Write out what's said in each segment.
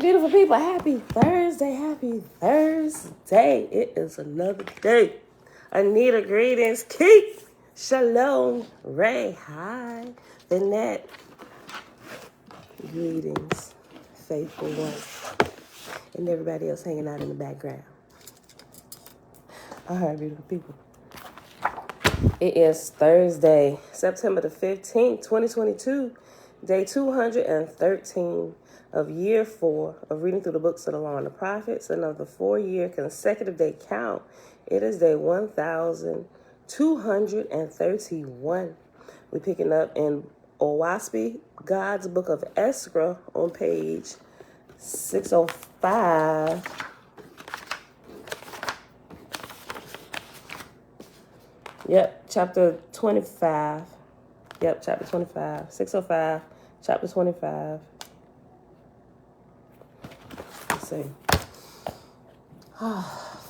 beautiful people. Happy Thursday. Happy Thursday. It is another day. Anita, greetings. Keith, shalom. Ray, hi. Annette, greetings. Faithful one. And everybody else hanging out in the background. All right, beautiful people. It is Thursday, September the 15th, 2022, day 213 of year 4 of reading through the books of the Law and the Prophets, and of the 4-year consecutive day count. It is day 1231. We're picking up in Oahspe, God's book of Eskra, on page 605. Yep, chapter 25. Yep, chapter 25. 605, chapter 25. Let's see.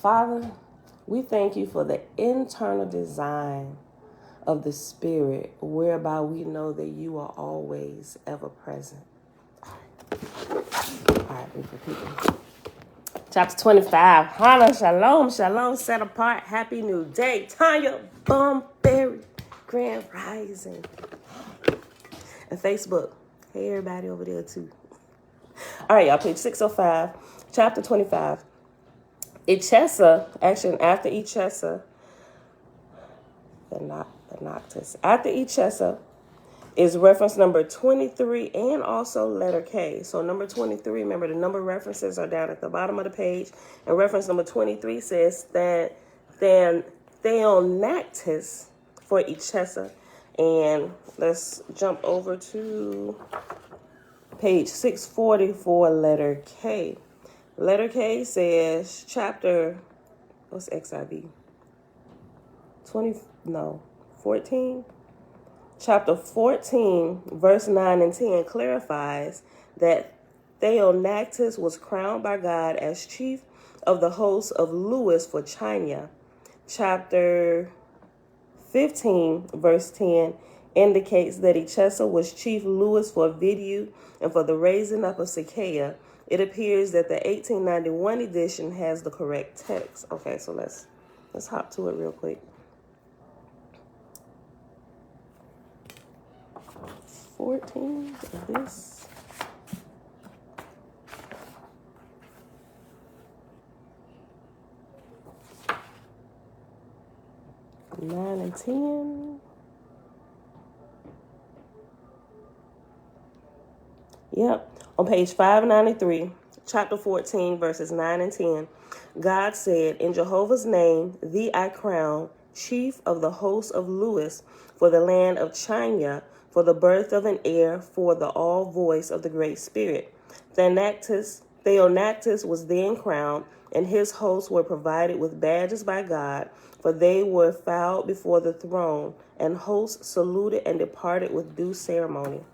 Father, we thank you for the internal design of the Spirit, whereby we know that you are always ever present. All right, people. Chapter 25, Hana, Shalom, Shalom, set apart, happy new day. Tanya, Berry, Grand Rising. And Facebook, hey everybody over there too. All right, y'all, page 605, chapter 25. Ichesa, actually after Ichesa, the Noctis. After Ichesa is reference number 23 and also letter K. So number 23, remember the number references are down at the bottom of the page. And reference number 23 says that Theonactis for Ichesa. And let's jump over to page 640 for letter K. Letter K says chapter, what's XIV? 14? Chapter 14, verse 9 and 10 clarifies that Theonactis was crowned by God as chief of the host of Lewis for China. Chapter 15, verse 10 indicates that Ichesa was chief Lewis for Vidu and for the raising up of Sakaea. It appears that the 1891 edition has the correct text. Okay, so let's hop to it real quick. 14 of this. Nine and 10. Yep. On page 593, chapter 14, verses 9 and 10, God said, "In Jehovah's name, thee I crown, chief of the host of Lewis, for the land of China, for the birth of an heir, for the all voice of the Great Spirit." Theonactis was then crowned, and his hosts were provided with badges by God, for they were fouled before the throne, and hosts saluted and departed with due ceremony.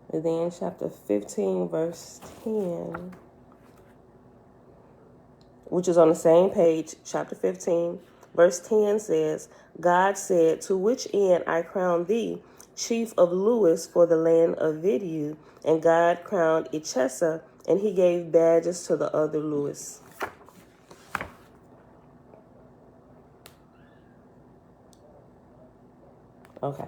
And then chapter 15, verse 10, which is on the same page, chapter 15, verse 10 says, God said, "To which end I crown thee, chief of Lewis for the land of Vidu." And God crowned Ichesa, and he gave badges to the other Lewis. Okay.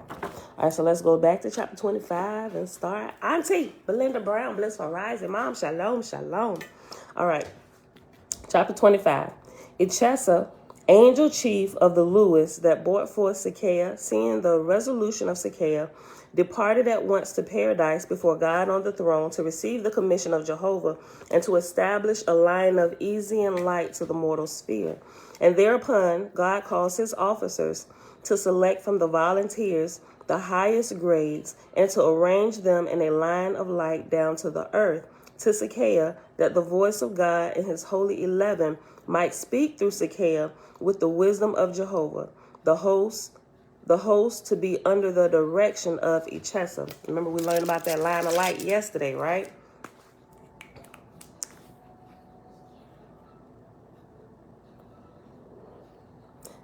All right, so let's go back to chapter 25 and start. Auntie Belinda Brown, blissful rising. Mom, shalom, shalom. All right. Chapter 25. Ichesa, angel chief of the Lewis that brought forth Sakaea, seeing the resolution of Sakaea, departed at once to paradise before God on the throne to receive the commission of Jehovah and to establish a line of easy and light to the mortal sphere. And thereupon God calls his officers to select from the volunteers the highest grades and to arrange them in a line of light down to the earth, to Sakaea, that the voice of God and his holy 11 might speak through Sakaea with the wisdom of Jehovah, the host to be under the direction of Ichesa. Remember, we learned about that line of light yesterday, right?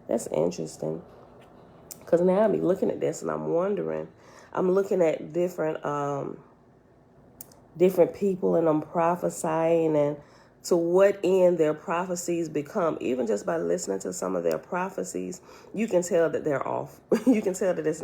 That's interesting. Because now I'm looking at this and I'm wondering, I'm looking at different different people and them prophesying and to what end their prophecies become. Even just by listening to some of their prophecies, you can tell that they're off. You can tell that it's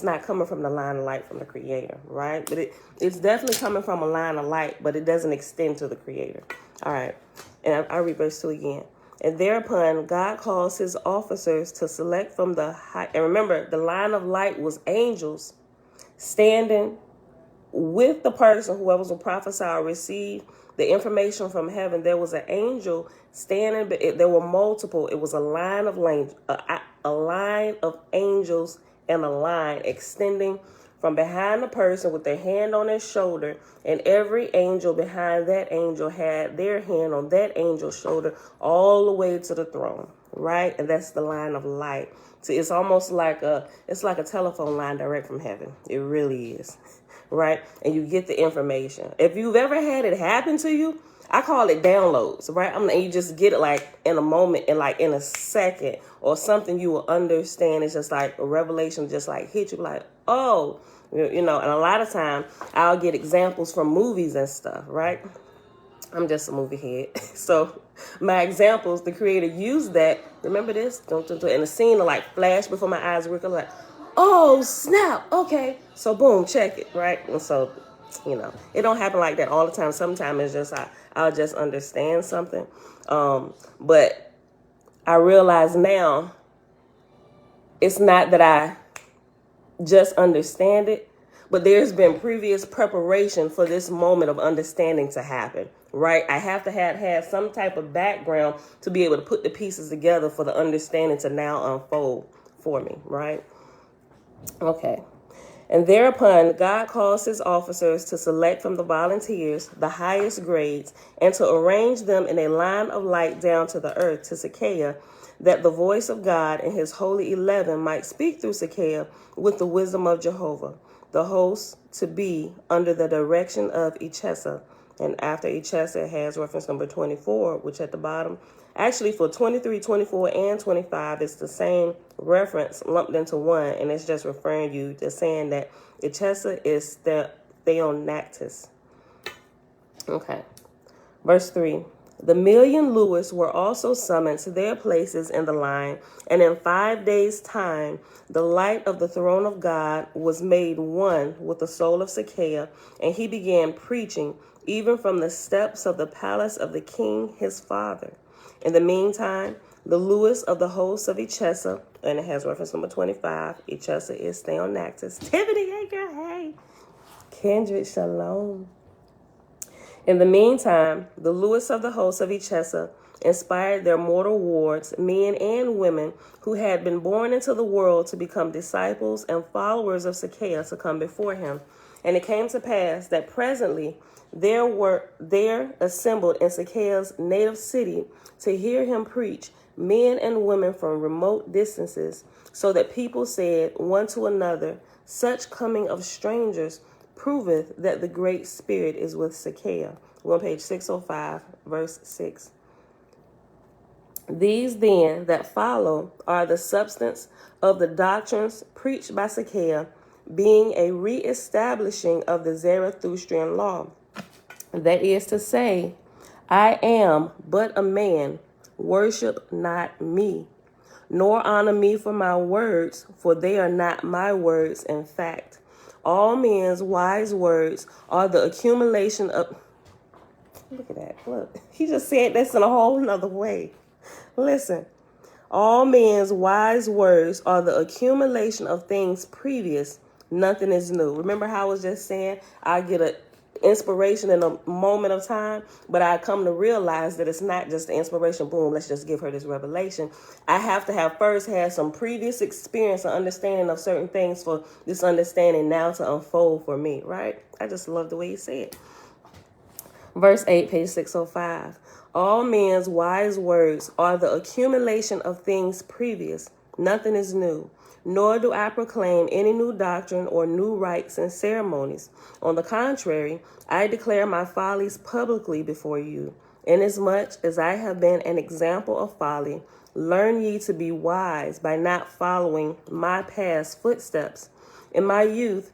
not coming from the line of light from the Creator, right? But it's definitely coming from a line of light, but it doesn't extend to the Creator. All right, and I read verse 2 again. And thereupon God calls his officers to select from the high. And remember, the line of light was angels standing with the person, whoever's will prophesy or receive the information from heaven. There was an angel standing, but there were multiple. It was a line of angels and a line extending from behind the person with their hand on their shoulder, and every angel behind that angel had their hand on that angel's shoulder all the way to the throne, right? And that's the line of light. So it's almost like a telephone line direct from heaven. It really is, right? And you get the information. If you've ever had it happen to you, I call it downloads, right? And you just get it like in a moment and like in a second, or something you will understand. It's just like a revelation just like hit you like, oh, and a lot of time I'll get examples from movies and stuff, right? I'm just a movie head. So my examples, the Creator used that. Remember this? And the scene will like flash before my eyes. We're like, oh, snap. Okay. So boom, check it, right? And so, it don't happen like that all the time. Sometimes it's just I'll just understand something. But I realize now it's not that I just understand it, but there's been previous preparation for this moment of understanding to happen, right? I have to have some type of background to be able to put the pieces together for the understanding to now unfold for me, right? Okay. And thereupon, God calls his officers to select from the volunteers the highest grades and to arrange them in a line of light down to the earth, to Sakeah, that the voice of God and his holy 11 might speak through Sakeah with the wisdom of Jehovah, the host to be under the direction of Echesa. And after Echesa, it has reference number 24, which at the bottom. Actually, for 23, 24, and 25, it's the same reference lumped into one, and it's just referring you to saying that Echesa is the Theonactus. Okay. Verse 3. The million Lewis were also summoned to their places in the line, and in 5 days' time, the light of the throne of God was made one with the soul of Sakeah, and he began preaching, even from the steps of the palace of the king his father. In the meantime, the Lewis of the host of Echesa, and it has reference number 25, Echesa is Theonactus. Tiffany, hey girl, hey. Kindred, shalom. In the meantime, the Lewis of the host of Echesa inspired their mortal wards, men and women who had been born into the world to become disciples and followers of Sakeah to come before him. And it came to pass that presently there assembled in Sakeah's native city to hear him preach men and women from remote distances, so that people said one to another, such coming of strangers proveth that the Great Spirit is with Sakeah. We're on page 605, verse 6. These then that follow are the substance of the doctrines preached by Sakeah, being a re-establishing of the Zarathustrian law. That is to say, I am but a man, worship not me, nor honor me for my words, for they are not my words in fact. All men's wise words are the accumulation of... Look at that. Look, he just said this in a whole nother way. Listen. All men's wise words are the accumulation of things previous. Nothing is new. Remember how I was just saying I get an inspiration in a moment of time, but I come to realize that it's not just the inspiration. Boom, let's just give her this revelation. I have to have first had some previous experience and understanding of certain things for this understanding now to unfold for me, right? I just love the way you say it. Verse 8, page 605. All men's wise words are the accumulation of things previous. Nothing is new. Nor do I proclaim any new doctrine or new rites and ceremonies. On the contrary, I declare my follies publicly before you. Inasmuch as I have been an example of folly, learn ye to be wise by not following my past footsteps. In my youth,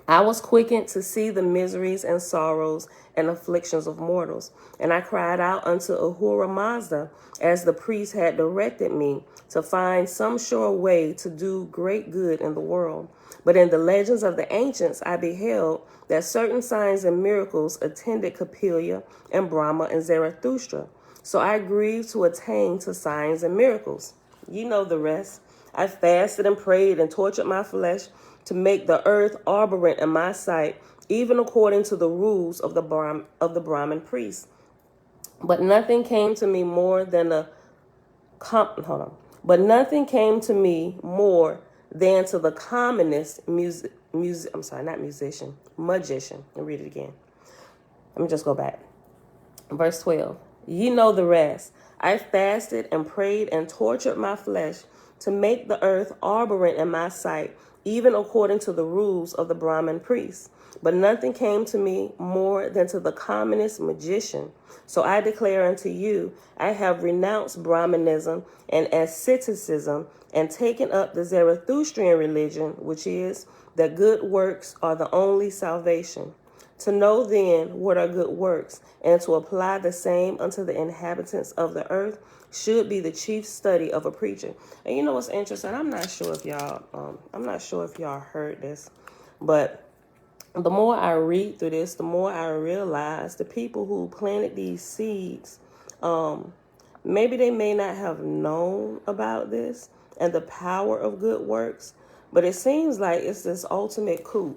I was quickened to see the miseries and sorrows and afflictions of mortals, and I cried out unto Ahura Mazda, as the priest had directed me, to find some sure way to do great good in the world. But in the legends of the ancients I beheld that certain signs and miracles attended Capella and Brahma and Zarathustra. So I grieved to attain to signs and miracles. You know the rest. I fasted and prayed and tortured my flesh to make the earth arborant in my sight, even according to the rules of the Brahmin priests. But nothing came to me more than But nothing came to me more than to the commonest magician. Let me read it again. Let me just go back. Verse 12. Ye know the rest. I fasted and prayed and tortured my flesh to make the earth arborant in my sight, even according to the rules of the Brahmin priests. But nothing came to me more than to the commonest magician. So I declare unto you, I have renounced Brahmanism and asceticism and taken up the Zarathustrian religion, which is that good works are the only salvation. To know then what are good works, and to apply the same unto the inhabitants of the earth, should be the chief study of a preacher. And you know what's interesting? I'm not sure if y'all heard this, but the more I read through this, the more I realize the people who planted these seeds, maybe they may not have known about this and the power of good works, but it seems like it's this ultimate coup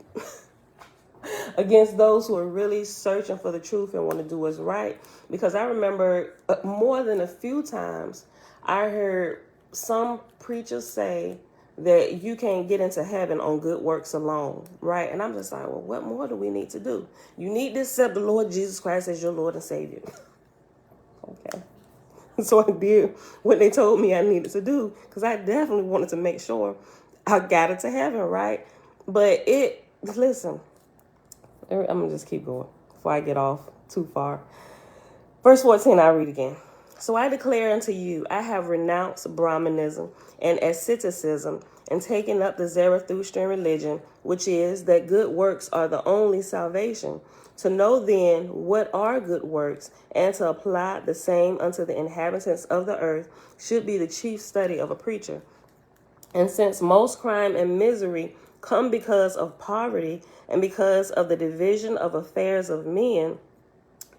against those who are really searching for the truth and want to do what's right. Because I remember more than a few times I heard some preachers say that you can't get into heaven on good works alone, right? And I'm just like, well, what more do we need to do? You need to accept the Lord Jesus Christ as your Lord and Savior. Okay. So I did what they told me I needed to do, because I definitely wanted to make sure I got it to heaven, right? But listen, I'm going to just keep going before I get off too far. Verse 14, I read again. So I declare unto you, I have renounced Brahmanism and asceticism and taken up the Zarathustrian religion, which is that good works are the only salvation. To know then what are good works, and to apply the same unto the inhabitants of the earth, should be the chief study of a preacher. And since most crime and misery come because of poverty and because of the division of affairs of men,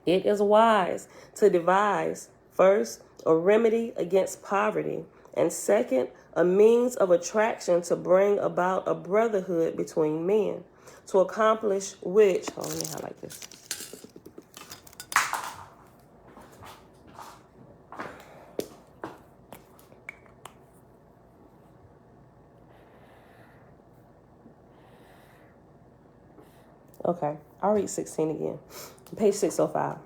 it is wise to devise, first, a remedy against poverty, and second, a means of attraction to bring about a brotherhood between men, to accomplish which, let me highlight this. Okay, I'll read 16 again. Page 605.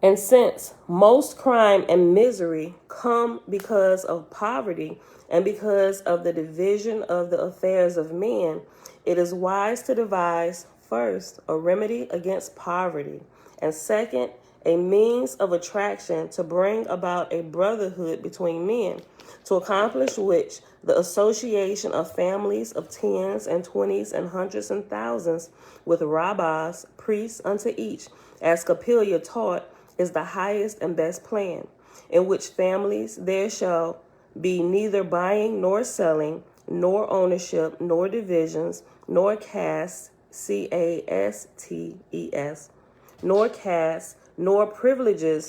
And since most crime and misery come because of poverty and because of the division of the affairs of men, it is wise to devise, first, a remedy against poverty, and second, a means of attraction to bring about a brotherhood between men, to accomplish which the association of families of tens and twenties and hundreds and thousands with rabbis, priests unto each, as Capella taught, is the highest and best plan, in which families there shall be neither buying nor selling, nor ownership, nor divisions, nor castes, castes, nor castes, nor privileges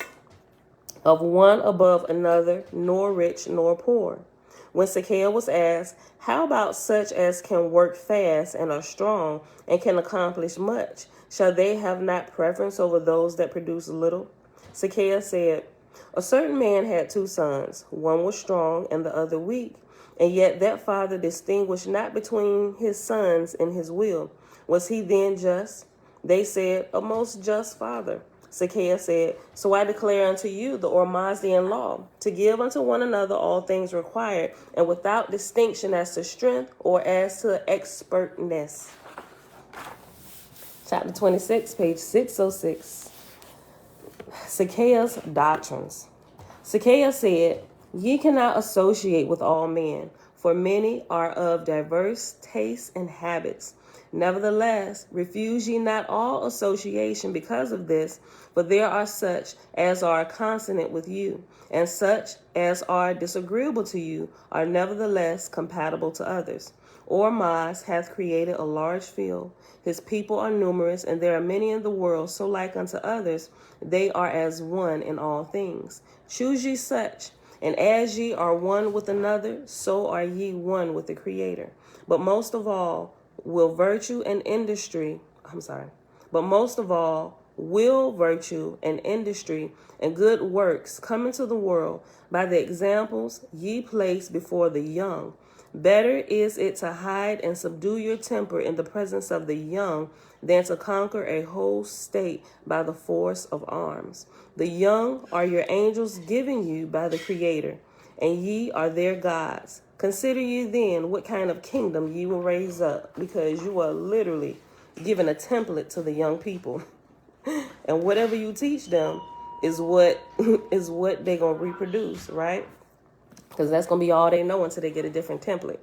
of one above another, nor rich nor poor. When Zacchaeus was asked, how about such as can work fast and are strong and can accomplish much? Shall they have not preference over those that produce little? Zacchaeus said, a certain man had 2 sons. One was strong and the other weak. And yet that father distinguished not between his sons in his will. Was he then just? They said, a most just father. Zacchaeus said, so I declare unto you the Oahspe law, to give unto one another all things required, and without distinction as to strength or as to expertness. Chapter 26, page 606. Zacchaeus' doctrines. Zacchaeus said, ye cannot associate with all men, for many are of diverse tastes and habits. Nevertheless, refuse ye not all association because of this, for there are such as are consonant with you, and such as are disagreeable to you are nevertheless compatible to others. Ormaz hath created a large field. His people are numerous, and there are many in the world, so like unto others, they are as one in all things. Choose ye such, and as ye are one with another, so are ye one with the Creator. But most of all, will virtue and industry, and good works come into the world by the examples ye place before the young. Better is it to hide and subdue your temper in the presence of the young than to conquer a whole state by the force of arms. The young are your angels given you by the Creator, and ye are their gods. Consider ye then what kind of kingdom ye will raise up, because you are literally giving a template to the young people. And whatever you teach them is what they're going to reproduce, right? Because that's going to be all they know until they get a different template.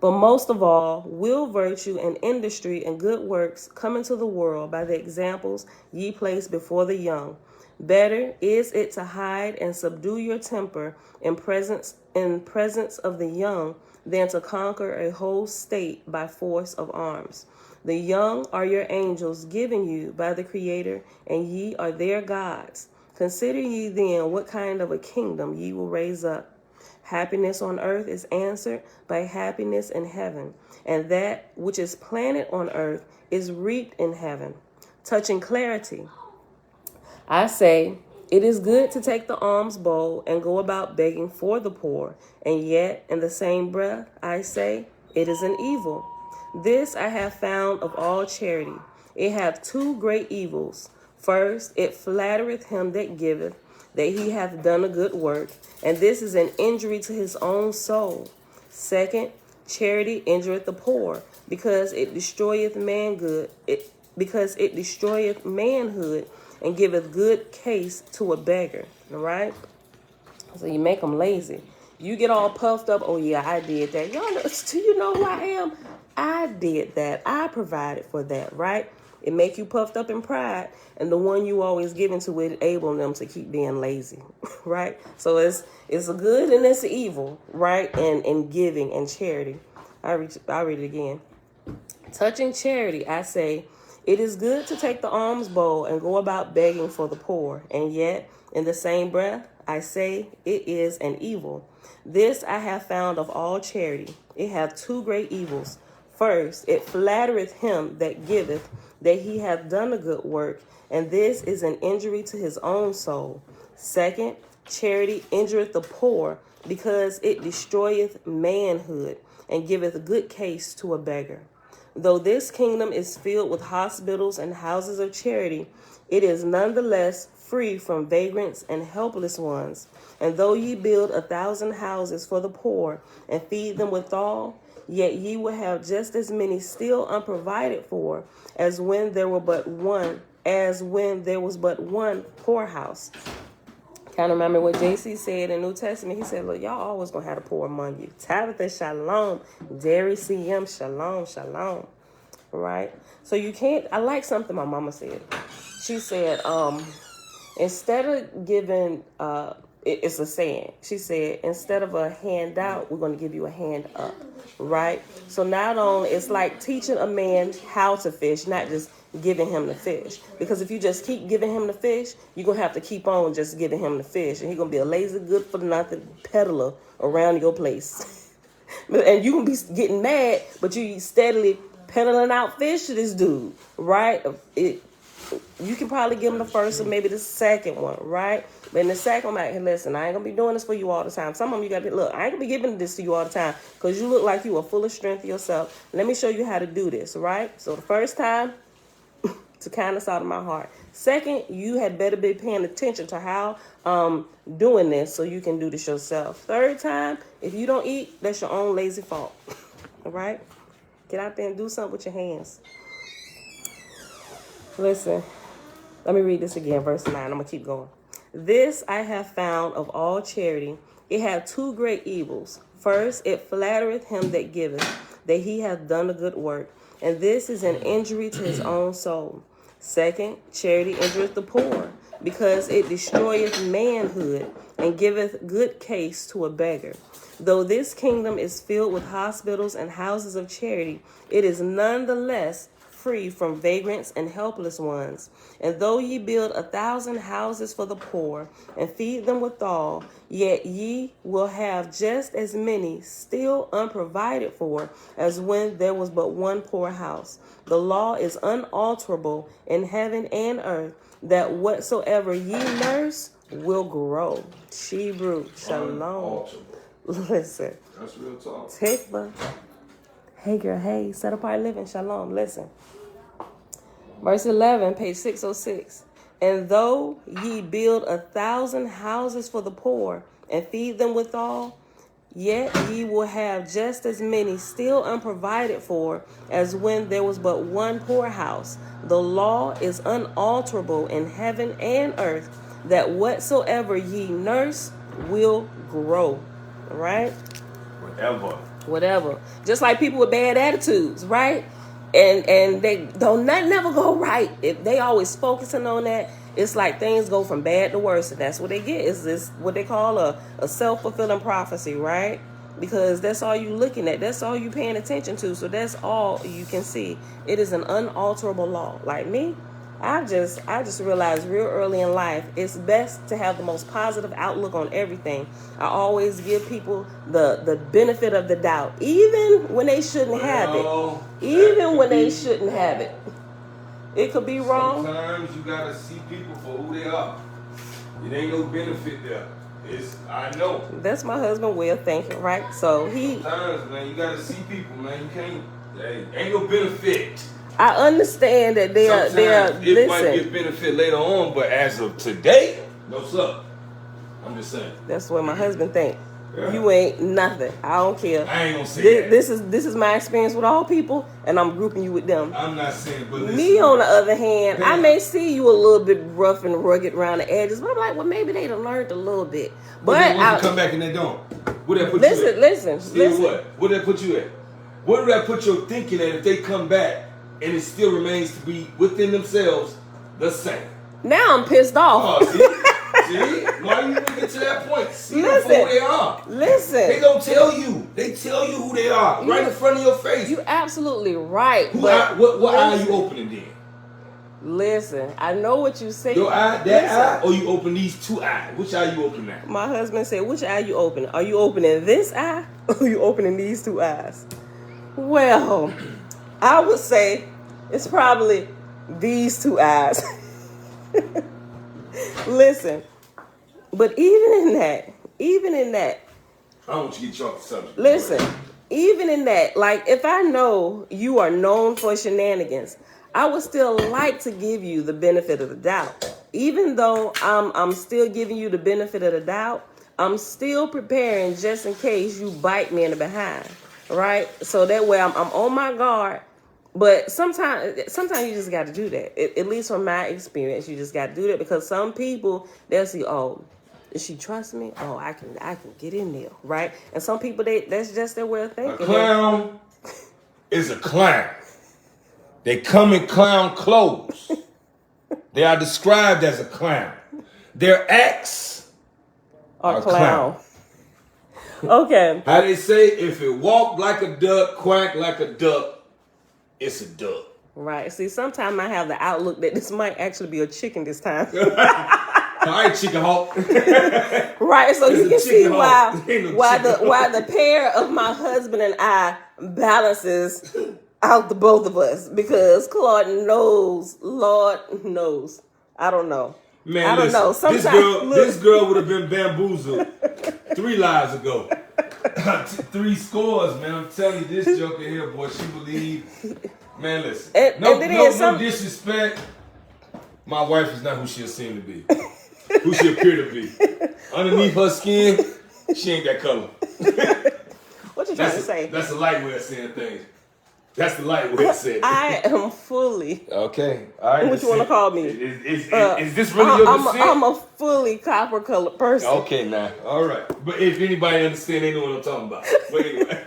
But most of all, will virtue and industry and good works come into the world by the examples ye place before the young. Better is it to hide and subdue your temper in presence of the young than to conquer a whole state by force of arms. The young are your angels given you by the Creator, and ye are their gods. Consider ye then what kind of a kingdom ye will raise up. Happiness on earth is answered by happiness in heaven, and that which is planted on earth is reaped in heaven. Touching clarity, I say, it is good to take the alms bowl and go about begging for the poor, and yet in the same breath I say, it is an evil. This I have found of all charity. It hath two great evils. First, it flattereth him that giveth, that he hath done a good work, and this is an injury to his own soul. Second, charity injureth the poor, because it destroyeth manhood, and giveth good case to a beggar. All right? So you make them lazy. You get all puffed up. Oh, yeah, I did that. Y'all know, do you know who I am? I did that. I provided for that, right? It make you puffed up in pride. And the one you always giving to will enable them to keep being lazy, right? So it's a good and it's an evil, right? And giving and charity. I'll read it again. Touching charity, I say, it is good to take the alms bowl and go about begging for the poor, and yet, in the same breath, I say it is an evil. This I have found of all charity. It hath two great evils. First, it flattereth him that giveth, that he hath done a good work, and this is an injury to his own soul. Second, charity injureth the poor, because it destroyeth manhood, and giveth a good case to a beggar. Though this kingdom is filled with hospitals and houses of charity, it is nonetheless free from vagrants and helpless ones. And though ye build 1,000 houses for the poor and feed them withal, yet ye will have just as many still unprovided for as when there was but one poorhouse. Kind of remember what JC said in New Testament. He said, look, y'all always going to have the poor among you. Tabitha, shalom. Jerry, CM, shalom, shalom. Right? So you can't, I like something my mama said. She said, instead of giving, it's a saying. She said, instead of a handout, we're going to give you a hand up. Right? So not only, it's like teaching a man how to fish, not just giving him the fish. Because if you just keep giving him the fish, you're going to have to keep on just giving him the fish. And he's going to be a lazy, good-for-nothing peddler around your place. And you're going to be getting mad, but you steadily peddling out fish to this dude, right? You can probably give him the first or maybe the second one, right? But in the second one, like, hey, listen, I ain't going to be doing this for you all the time. Some of them you got to, look, I ain't going to be giving this to you all the time because you look like you are full of strength yourself. Let me show you how to do this, right? So the first time, to kindness out of my heart. Second, you had better be paying attention to how doing this so you can do this yourself. Third time, if you don't eat, that's your own lazy fault. All right? Get out there and do something with your hands. Listen, let me read this again, verse 9. I'm going to keep going. This I have found of all charity. It hath two great evils. First, it flattereth him that giveth, that he hath done a good work. and this is an injury to his own soul. Second, charity injureth the poor, because it destroyeth manhood, and giveth good case to a beggar. Though this kingdom is filled with hospitals and houses of charity, it is none the less free from vagrants and helpless ones. And though ye build 1,000 houses for the poor, and feed them withal, yet ye will have just as many still unprovided for, as when there was but one poor house. The law is unalterable in heaven and earth, that whatsoever ye nurse will grow. Hebrew, shalom. Listen. That's real talk. Tikva. Hey girl, hey, set apart living, shalom. Listen. Verse 11, page 606. And though ye build 1,000 houses for the poor, and feed them withal, yet ye will have just as many still unprovided for, as when there was but one poor house. The law is unalterable in heaven and earth, that whatsoever ye nurse will grow. Right? Whatever. Just like people with bad attitudes, right? And they don't never go right. If they always focusing on that, it's like things go from bad to worse, and that's what they get. Is this what they call a self-fulfilling prophecy, right? Because that's all you looking at. That's all you paying attention to. So that's all you can see. It is an unalterable law. Like me, I just realized real early in life, it's best to have the most positive outlook on everything. I always give people the benefit of the doubt, even when they shouldn't have it. Even when they shouldn't have it. It could be wrong. Sometimes you gotta see people for who they are. It ain't no benefit there. I know. That's my husband's way of thinking, right? So sometimes, man, you gotta see people, man. You can't. Ain't no benefit. I understand that they are. It might get benefit later on, but as of today, what's up? I'm just saying. That's what my husband think. Yeah. You ain't nothing. I don't care. I ain't gonna say that. This is my experience with all people, and I'm grouping you with them. I'm not saying, but listen, me on the other hand, I may see you a little bit rough and rugged around the edges, but I'm like, well, maybe they done learned a little bit. But then once you come back and they don't, what that put you at? Listen. What that put you at? Where do that put your thinking at if they come back and it still remains to be within themselves the same? Now I'm pissed off. Oh, see, why you get to that point? See who they are. Listen. They don't tell you. They tell you who they are right in front of your face. You absolutely right. What eye are you opening then? Listen, I know what you say. Your eye, eye, or you open these two eyes? Which eye you open now? My husband said, which eye you open? Are you opening this eye, or are you opening these two eyes? Well, I would say it's probably these two eyes. Listen, but even in that, I don't want you to get you off the subject. Listen, even in that, like if I know you are known for shenanigans, I would still like to give you the benefit of the doubt. Even though I'm still giving you the benefit of the doubt, I'm still preparing just in case you bite me in the behind, right? So that way I'm on my guard. But sometimes you just got to do that. At least from my experience, you just got to do that, because some people, they'll see, oh, does she trust me? Oh, I can get in there, right? And some people, that's just their way of thinking. A clown is a clown. They come in clown clothes. They are described as a clown. Their acts are clown. Okay. How they say, if it walk like a duck, quack like a duck, it's a duck. Right. See, sometimes I have the outlook that this might actually be a chicken this time. All right, chicken hawk. Right. So you can see why the pair of my husband and I balances out the both of us, because Lord knows. I don't know. Man, I don't know. Sometimes this girl would have been bamboozled 3 lives ago. 3 scores, man. I'm telling you, this joker here, boy, she believe. Man, listen. No disrespect. My wife is not who she'll seem to be. Who she appear to be. Underneath her skin, she ain't that color. What you trying to say? That's a light way of saying things. That's the light way of saying it. I am fully. Okay. All right. What you want to call me? Is this really your descent? I'm a fully copper colored person. Okay, now. All right. But if anybody understand, they know what I'm talking about. But anyway.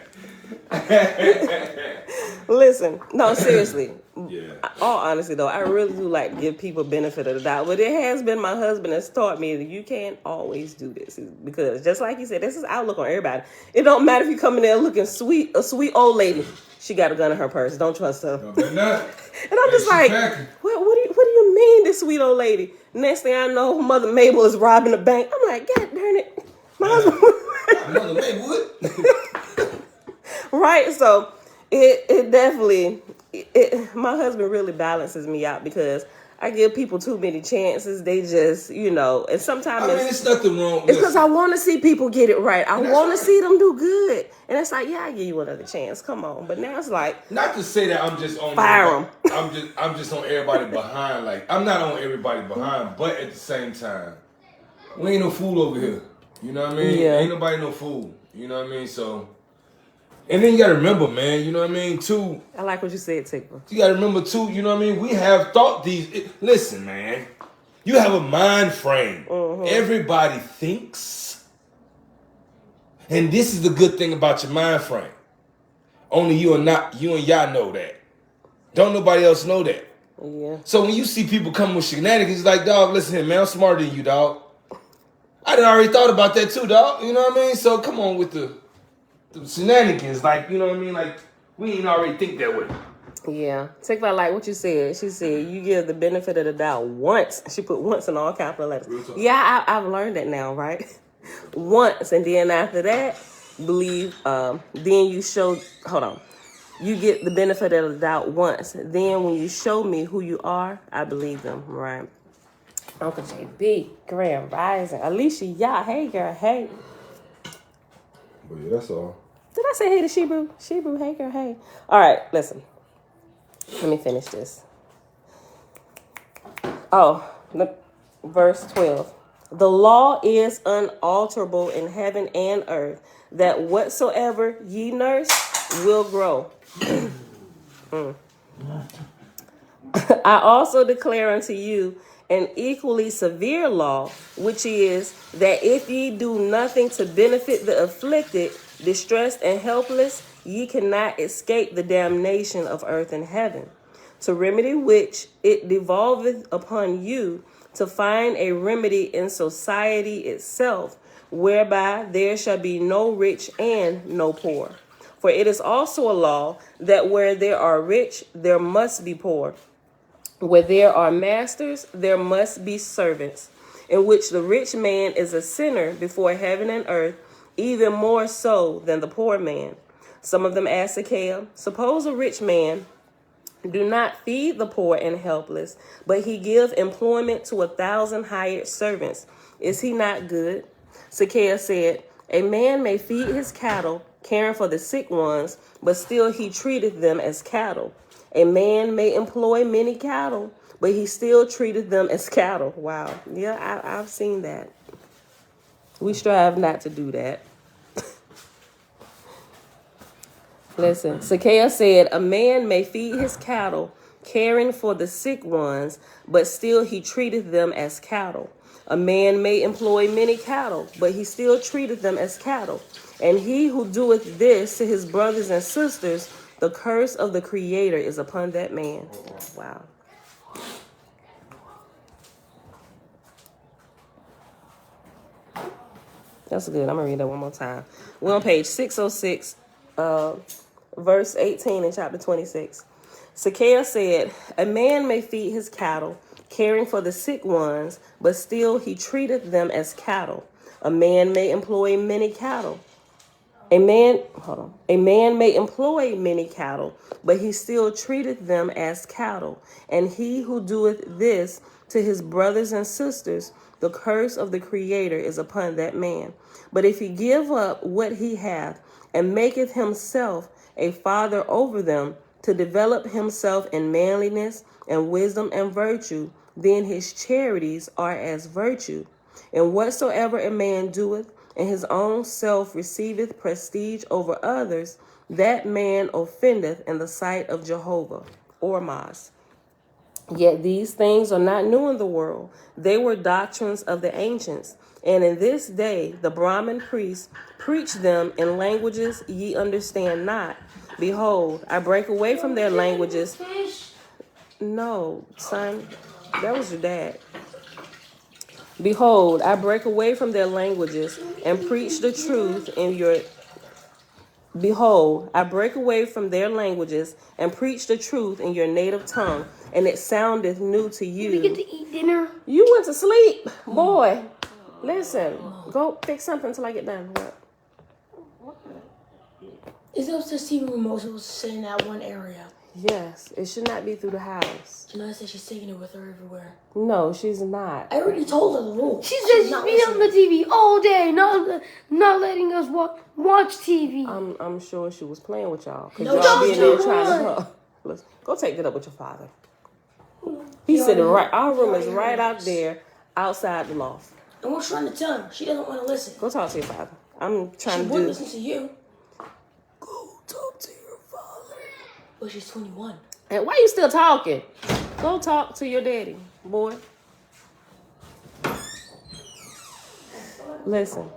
Listen, no, seriously. Yeah. All honesty, though, I really do like to give people benefit of the doubt. But it has been my husband that's taught me that you can't always do this. Because just like you said, this is outlook on everybody. It don't matter if you come in there looking sweet, a sweet old lady. She got a gun in her purse. Don't trust her. No, but not. And I'm just like, what do you mean, this sweet old lady? Next thing I know, Mother Mabel is robbing the bank. I'm like, God darn it. My husband. Mother Mabel would. Right, so it definitely, my husband really balances me out because I give people too many chances. They just, and sometimes it's nothing wrong. It's because I want to see people get it right. I want to see them do good. And it's like, yeah, I give you another chance. Come on. But now it's like, not to say that I'm just on fire them. I'm just on everybody behind. Like, I'm not on everybody behind, but at the same time, we ain't no fool over here. You know what I mean? Yeah. Ain't nobody no fool. You know what I mean? So, and then you gotta remember, man, you know what I mean, too. I like what you said, Tigger. You gotta remember, too, you know what I mean? We have thought these. Listen, man. You have a mind frame. Mm-hmm. Everybody thinks. And this is the good thing about your mind frame. Only you and y'all know that. Don't nobody else know that. Yeah. So when you see people come with shenanigans, it's like, dog, listen here, man, I'm smarter than you, dog. I done already thought about that too, dog. You know what I mean? So come on with the shenanigans. Like, you know what I mean? Like, we ain't already think that way. Yeah. Take about like what you said. She said you give the benefit of the doubt once. She put once in all capital letters. Yeah, I've learned that now, right? Once. And then after that, believe, then you show, hold on. You get the benefit of the doubt once. Then when you show me who you are, I believe them, right? Uncle JB, Grand Rising, Alicia, yeah, hey girl, hey. But yeah, that's all. Did I say hey to Shebrew? Shebrew, hey girl, hey. All right, listen. Let me finish this. Oh, verse 12. The law is unalterable in heaven and earth, that whatsoever ye nurse will grow. I also declare unto you an equally severe law, which is that if ye do nothing to benefit the afflicted, distressed, and helpless, ye cannot escape the damnation of earth and heaven. To remedy which it devolveth upon you to find a remedy in society itself, whereby there shall be no rich and no poor. For it is also a law that where there are rich, there must be poor. Where there are masters, there must be servants, in which the rich man is a sinner before heaven and earth, even more so than the poor man. Some of them asked Zacchaeus, suppose a rich man do not feed the poor and helpless, but he give employment to 1,000 hired servants. Is he not good? Zacchaeus said, a man may feed his cattle, caring for the sick ones, but still he treateth them as cattle. A man may employ many cattle, but he still treated them as cattle. Wow. Yeah, I've seen that. We strive not to do that. Listen, Zacchaeus said, a man may feed his cattle, caring for the sick ones, but still he treated them as cattle. A man may employ many cattle, but he still treated them as cattle. And he who doeth this to his brothers and sisters, the curse of the Creator is upon that man. Wow. That's good. I'm going to read that one more time. We're on page 606, verse 18 in chapter 26. Zacchaeus said, a man may feed his cattle, caring for the sick ones, but still he treateth them as cattle. A man may employ many cattle. A man may employ many cattle, but he still treateth them as cattle. And he who doeth this to his brothers and sisters, the curse of the Creator is upon that man. But if he give up what he hath, and maketh himself a father over them, to develop himself in manliness and wisdom and virtue, then his charities are as virtue. And whatsoever a man doeth, and his own self receiveth prestige over others, that man offendeth in the sight of Jehovah, Ormas. Yet these things are not new in the world. They were doctrines of the ancients. And in this day the Brahmin priests preach them in languages ye understand not, Behold, I break away from their languages. No, son, that was your dad. Behold, I break away from their languages and preach the truth in your... Behold, I break away from their languages and preach the truth in your native tongue, and it soundeth new to you. Did we get to eat dinner? You went to sleep, boy. Listen, go fix something until I get done. What? Is those the TV remote was sitting in that one area? Yes, it should not be through the house. No, I said she's taking it with her everywhere. No, she's not. I already told her the rule. She said she's been on the TV all day, not letting us watch TV. I'm sure she was playing with y'all. Because y'all being there trying to... Listen, go take that up with your father. He's sitting right... Our room is right out there, outside the loft. And we're trying to tell her. She doesn't want to listen. Go talk to your father. I'm trying to do... She wouldn't listen to you. Go talk to your father. But she's 21. And why you still talking? Go talk to your daddy, boy. Listen.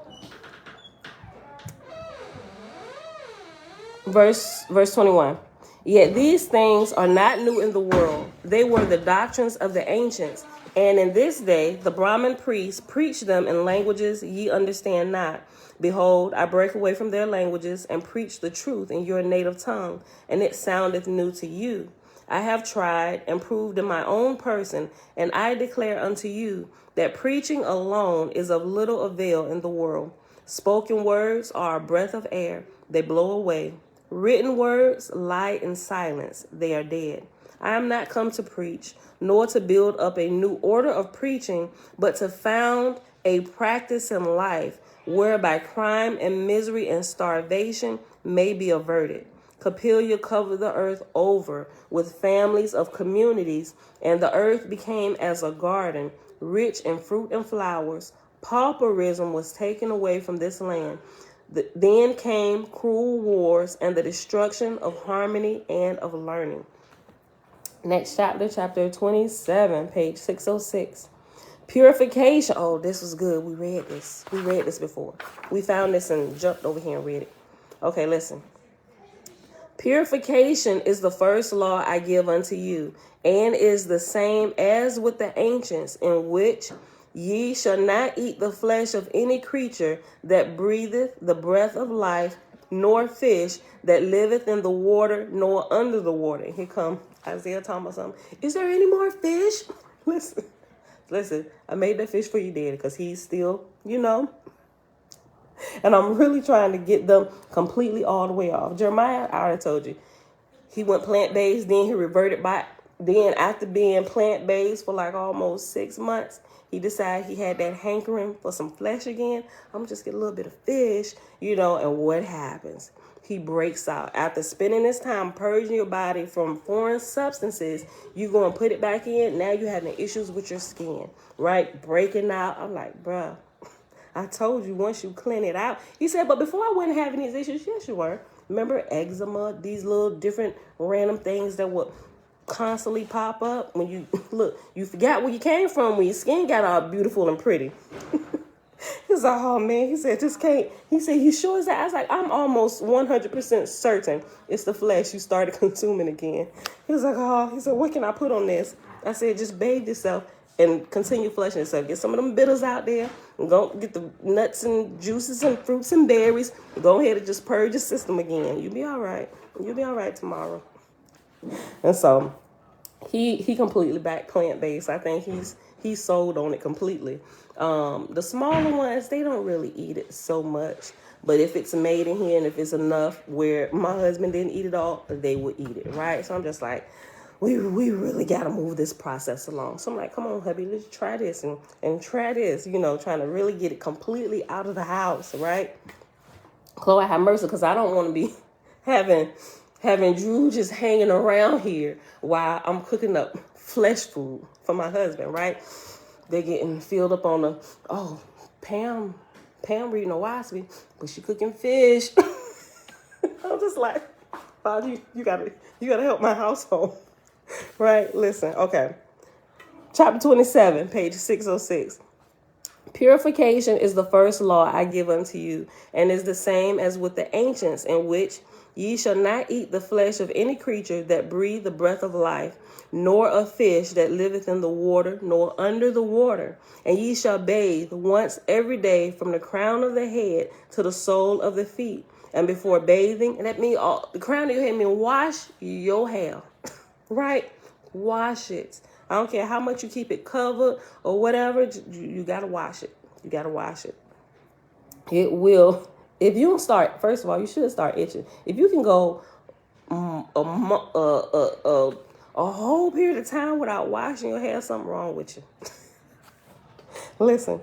Verse 21. Yet these things are not new in the world. They were the doctrines of the ancients. And in this day, the Brahmin priests preach them in languages ye understand not. Behold, I break away from their languages and preach the truth in your native tongue, and it soundeth new to you. I have tried and proved in my own person, and I declare unto you that preaching alone is of little avail in the world. Spoken words are a breath of air, they blow away. Written words lie in silence, they are dead. I am not come to preach, nor to build up a new order of preaching, but to found a practice in life, whereby crime and misery and starvation may be averted. Capilia covered the earth over with families of communities, and the earth became as a garden, rich in fruit and flowers. Pauperism was taken away from this land. Then came cruel wars and the destruction of harmony and of learning. Next chapter, chapter 27, page 606. Purification. Oh, this was good. We read this. We read this before. We found this and jumped over here and read it. Okay, listen. Purification is the first law I give unto you, and is the same as with the ancients, in which ye shall not eat the flesh of any creature that breatheth the breath of life, nor fish that liveth in the water, nor under the water. And here come Isaiah talking about something. Is there any more fish? Listen, I made that fish for you, Daddy, because he's still, and I'm really trying to get them completely all the way off. Jeremiah, I already told you, he went plant-based, then he reverted back. Then after being plant-based for like almost 6 months, he decided he had that hankering for some flesh again. I'm going to just get a little bit of fish, and what happens? He breaks out. After spending this time purging your body from foreign substances, you go and put it back in. Now you're having issues with your skin, right? Breaking out. I'm like, bruh, I told you once you clean it out. He said, but before I wasn't having these issues. Yes, you were. Remember eczema, these little different random things that would constantly pop up when you look, you forgot where you came from when your skin got all beautiful and pretty. He's like, oh man, he said, just can't. He said, you sure is that? I was like, I'm almost 100% certain it's the flesh you started consuming again. He was like, oh, he said, what can I put on this? I said, just bathe yourself and continue flushing yourself. Get some of them bitters out there and go get the nuts and juices and fruits and berries. Go ahead and just purge your system again. You'll be all right. You'll be all right tomorrow. And so he completely back plant-based. I think he's sold on it completely. The smaller ones, they don't really eat it so much. But if it's made in here and if it's enough where my husband didn't eat it all, they would eat it, right? So I'm just like, we really got to move this process along. So I'm like, come on, hubby, let's try this and try this, trying to really get it completely out of the house, right? Chloe, have mercy, because I don't want to be having Drew just hanging around here while I'm cooking up flesh food for my husband, right? They're getting filled up on Pam reading Oahspe, but she cooking fish. I'm just like, Father, you gotta help my household. Right? Listen, okay. Chapter 27, page 606. Purification is the first law I give unto you, and is the same as with the ancients, in which ye shall not eat the flesh of any creature that breathe the breath of life, nor of fish that liveth in the water, nor under the water. And ye shall bathe once every day from the crown of the head to the sole of the feet. And before bathing, and that means the crown of your head means wash your hair, right? Wash it. I don't care how much you keep it covered or whatever. You got to wash it. You got to wash it. It will. If you don't start, first of all, you should start itching. If you can go a whole period of time without washing your hair, something wrong with you. Listen.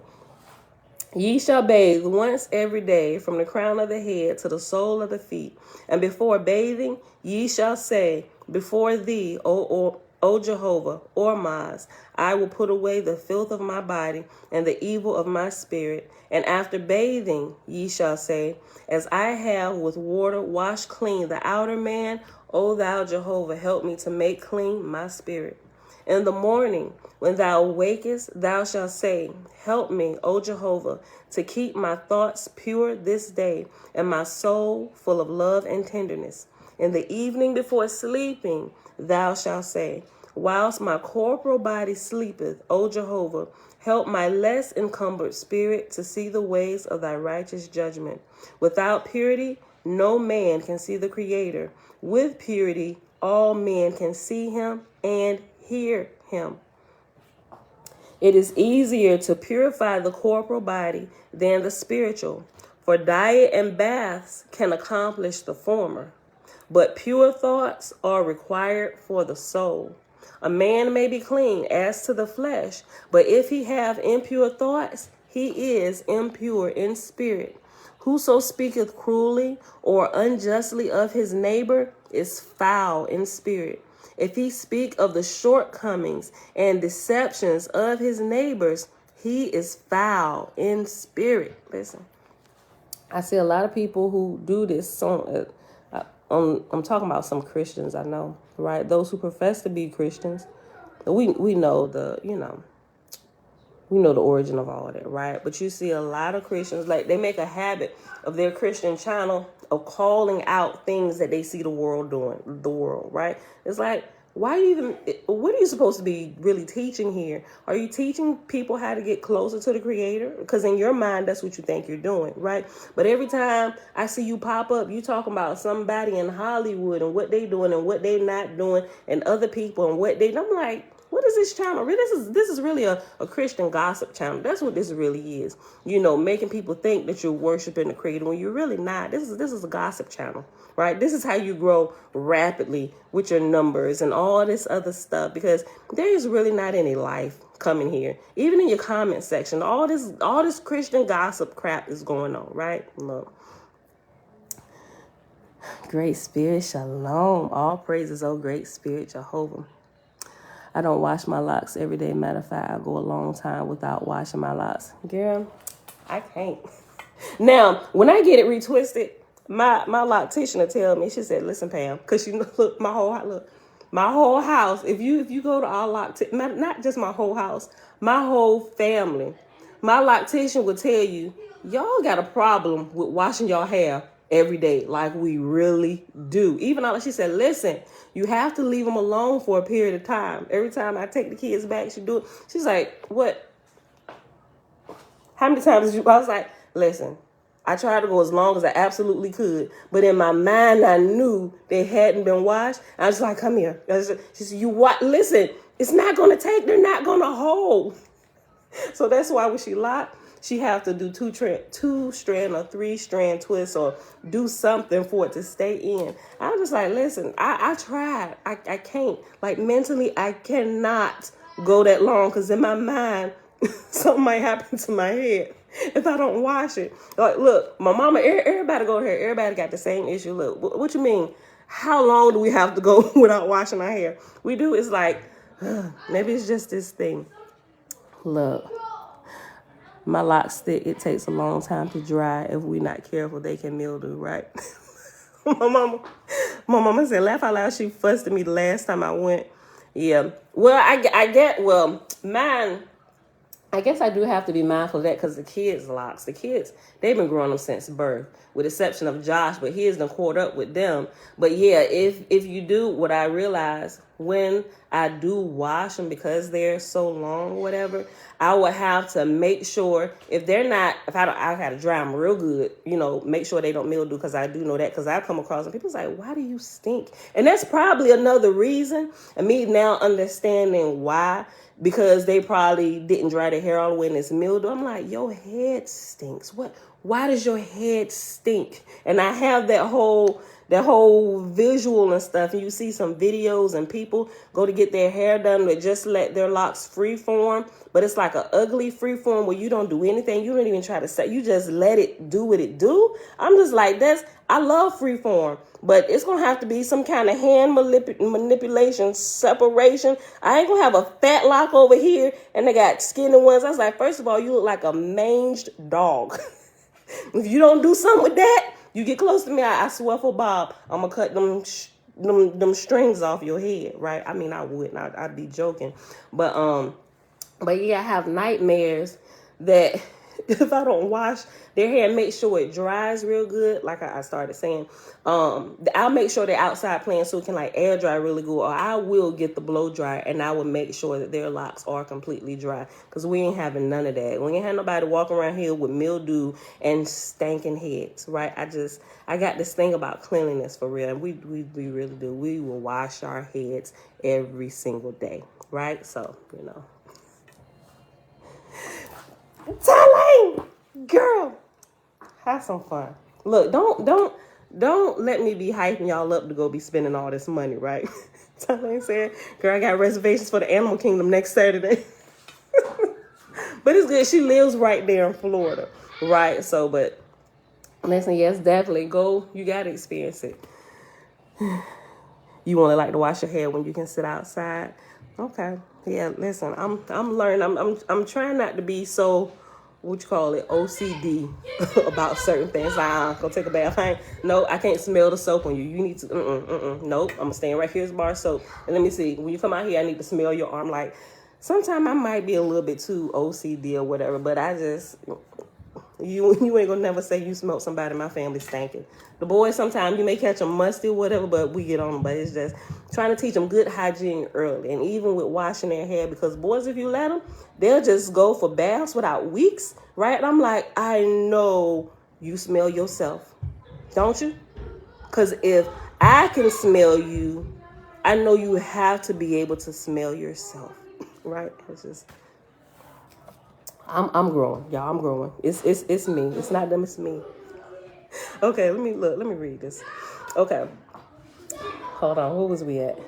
Ye shall bathe once every day from the crown of the head to the sole of the feet. And before bathing, ye shall say, before thee, O Jehovah, Ormaz, I will put away the filth of my body and the evil of my spirit. And after bathing, ye shall say, as I have with water washed clean the outer man, O thou Jehovah, help me to make clean my spirit. In the morning, when thou awakest, thou shalt say, help me, O Jehovah, to keep my thoughts pure this day, and my soul full of love and tenderness. In the evening before sleeping, thou shalt say, whilst my corporal body sleepeth, O Jehovah, help my less encumbered spirit to see the ways of thy righteous judgment. Without purity, no man can see the Creator. With purity, all men can see him and hear him. It is easier to purify the corporal body than the spiritual, for diet and baths can accomplish the former, but pure thoughts are required for the soul. A man may be clean as to the flesh, but if he have impure thoughts, he is impure in spirit. Whoso speaketh cruelly or unjustly of his neighbor is foul in spirit. If he speak of the shortcomings and deceptions of his neighbors, he is foul in spirit. Listen, I see a lot of people who do this. I'm talking about some Christians I know, right? Those who profess to be Christians. We know we know the origin of all of that, right? But you see a lot of Christians, like they make a habit of their Christian channel of calling out things that they see the world doing, right? It's like, what are you supposed to be really teaching here? Are you teaching people how to get closer to the Creator? Because in your mind, that's what you think you're doing, right? But every time I see you pop up, you talking about somebody in Hollywood and what they doing and what they not doing and other people and what they, I'm like, what is this channel? This is really a Christian gossip channel. That's what this really is. Making people think that you're worshiping the Creator when you're really not. This is a gossip channel, right? This is how you grow rapidly with your numbers and all this other stuff, because there is really not any life coming here. Even in your comment section, all this Christian gossip crap is going on, right? Look. Great Spirit, Shalom. All praises, oh Great Spirit, Jehovah. I don't wash my locks every day. Matter of fact, I go a long time without washing my locks. Girl, I can't. Now, when I get it retwisted, my loctician will tell me, she said, listen, Pam, because look, my whole house, if you go to our loctician, not just my whole house, my whole family, my loctician will tell you, y'all got a problem with washing your hair every day, like we really do. Even though she said, listen, you have to leave them alone for a period of time. Every time I take the kids back, she do it. She's like, what? How many times did you? I was like, listen, I tried to go as long as I absolutely could, but in my mind, I knew they hadn't been washed. I was like, come here. She said, listen, it's not going to take. They're not going to hold. So that's why when she locked, she have to do two strand or 3 strand twists or do something for it to stay in. I'm just like, listen, I tried. I can't. Like mentally, I cannot go that long because in my mind, something might happen to my head if I don't wash it. Like, look, my mama, everybody go to her. Everybody got the same issue. Look, what you mean? How long do we have to go without washing our hair? We do. It's like, maybe it's just this thing. Look. My locks stick, it takes a long time to dry. If we're not careful, they can mildew, right? my mama said, laugh out loud, she fussed at me the last time I went. Yeah. Well, mine, I guess I do have to be mindful of that because the kids' locks, they've been growing them since birth, with the exception of Josh, but he hasn't caught up with them. But yeah, if you do, what I realize when I do wash them because they're so long, whatever, I would have to make sure if I gotta dry them real good, make sure they don't mildew, because I do know that, because I come across and people's like, why do you stink? And that's probably another reason, and me now understanding why. Because they probably didn't dry their hair all the way and it's mildew. I'm like, your head stinks. What? Why does your head stink? And I have that whole visual and stuff. And you see some videos and people go to get their hair done, they just let their locks free form. But it's like an ugly free form where you don't do anything. You don't even try to say. You just let it do what it do. I'm just like, I love free form. But it's going to have to be some kind of hand manipulation, separation. I ain't going to have a fat lock over here and they got skinny ones. I was like, first of all, you look like a manged dog. If you don't do something with that, you get close to me, I swear for Bob, I'm going to cut them strings off your head, right? I mean, I wouldn't. I'd be joking. But yeah, I have nightmares that if I don't wash their hair and make sure it dries real good, like I started saying, I'll make sure they're outside playing so it can like air dry really good, or I will get the blow dryer and I will make sure that their locks are completely dry, because we ain't having none of that. We ain't have nobody walking around here with mildew and stinking heads, right? I got this thing about cleanliness for real, and we really do. We will wash our heads every single day, right? So, Talane, girl, have some fun. Look, don't let me be hyping y'all up to go be spending all this money, right? Talane said, girl, I got reservations for the Animal Kingdom next Saturday. But it's good. She lives right there in Florida, right? So, but listen, yes, definitely go. You got to experience it. You only like to wash your hair when you can sit outside. Okay. Yeah, listen, I'm learning. I'm trying not to be so, OCD about certain things. Like, go take a bath. I can't smell the soap on you. You need to, nope. I'm staying right here as bar soap. And let me see, when you come out here, I need to smell your arm. Like, sometimes I might be a little bit too OCD or whatever, but I just, you ain't gonna never say you smelled somebody in my family stinking. The boys, sometimes you may catch them musty or whatever, but we get on them. But it's just trying to teach them good hygiene early. And even with washing their hair, because boys, if you let them, they'll just go for baths without weeks, right? And I'm like, I know you smell yourself, don't you? Because if I can smell you, I know you have to be able to smell yourself, right? It's just, I'm growing, y'all. I'm growing. It's me. It's not them. It's me. Okay, let me read this. Okay, hold on. Where was we at?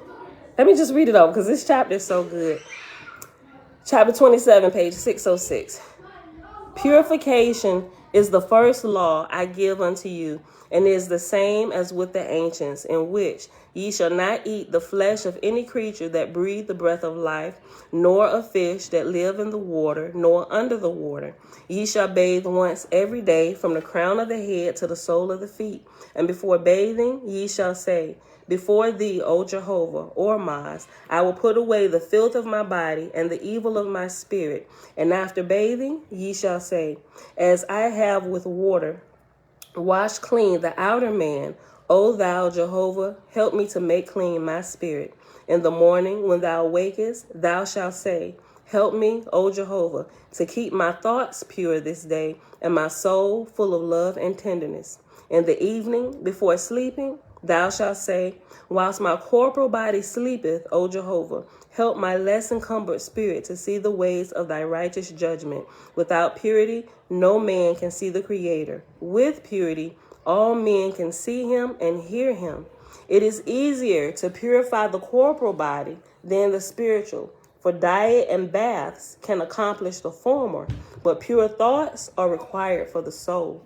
Let me just read it over because this chapter is so good. Chapter 27, page 606. Purification is the first law I give unto you, and is the same as with the ancients, in which ye shall not eat the flesh of any creature that breathe the breath of life, nor of fish that live in the water, nor under the water. Ye shall bathe once every day, from the crown of the head to the sole of the feet. And before bathing ye shall say, Before thee, O Jehovah, or Maz, I will put away the filth of my body and the evil of my spirit. And after bathing ye shall say, As I have with water washed clean the outer man, O thou Jehovah, help me to make clean my spirit. In the morning when thou awakest, thou shalt say, Help me, O Jehovah, to keep my thoughts pure this day, and my soul full of love and tenderness. In the evening, before sleeping, thou shalt say, Whilst my corporal body sleepeth, O Jehovah, help my less encumbered spirit to see the ways of thy righteous judgment. Without purity, no man can see the Creator. With purity, all men can see him and hear him. It is easier to purify the corporal body than the spiritual, for diet and baths can accomplish the former, but pure thoughts are required for the soul.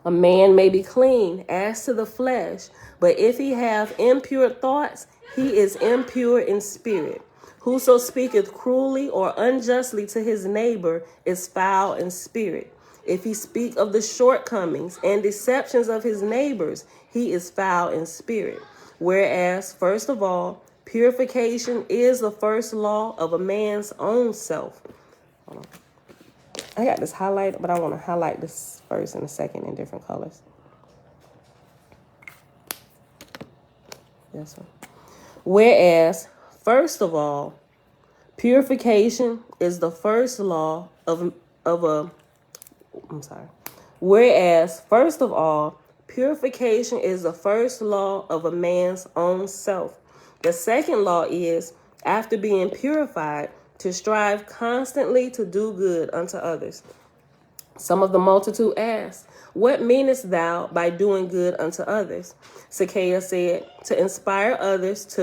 A man may be clean as to the flesh, but if he have impure thoughts, he is impure in spirit. Whoso speaketh cruelly or unjustly to his neighbor is foul in spirit. If he speak of the shortcomings and deceptions of his neighbors, he is foul in spirit. Whereas, first of all, purification is the first law of a man's own self. I got this highlight, but I want to highlight this first and the second in different colors. This one. Whereas, first of all, purification is the first law of a. I'm sorry. Whereas, first of all, purification is the first law of a man's own self. The second law is, after being purified, to strive constantly to do good unto others. Some of the multitude asked, what meanest thou by doing good unto others? Zacchaeus said, to inspire others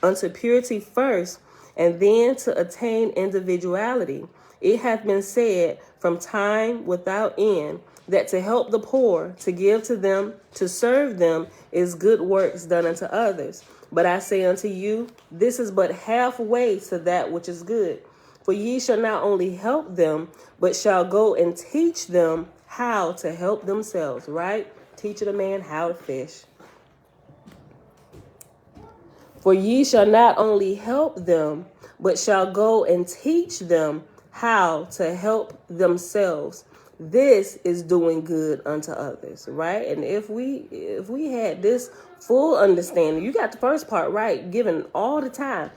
unto purity first, and then to attain individuality. It hath been said from time without end, that to help the poor, to give to them, to serve them, is good works done unto others. But I say unto you, this is but halfway to that which is good. For ye shall not only help them, but shall go and teach them how to help themselves, right? Teaching a man how to fish. For ye shall not only help them, but shall go and teach them how to help themselves. This is doing good unto others, right? And if we had this full understanding, you got the first part right, given all the time.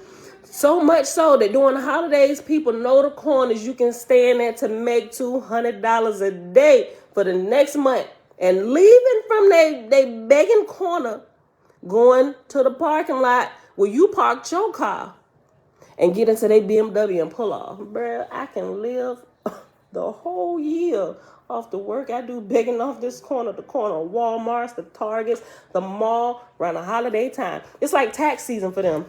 So much so that during the holidays, people know the corners you can stand at to make $200 a day for the next month. And leaving from they begging corner, going to the parking lot where you parked your car and get into their BMW and pull off. Bruh, I can live the whole year off the work I do begging off this corner, the corner of Walmarts, the Targets, the mall, around the holiday time. It's like tax season for them.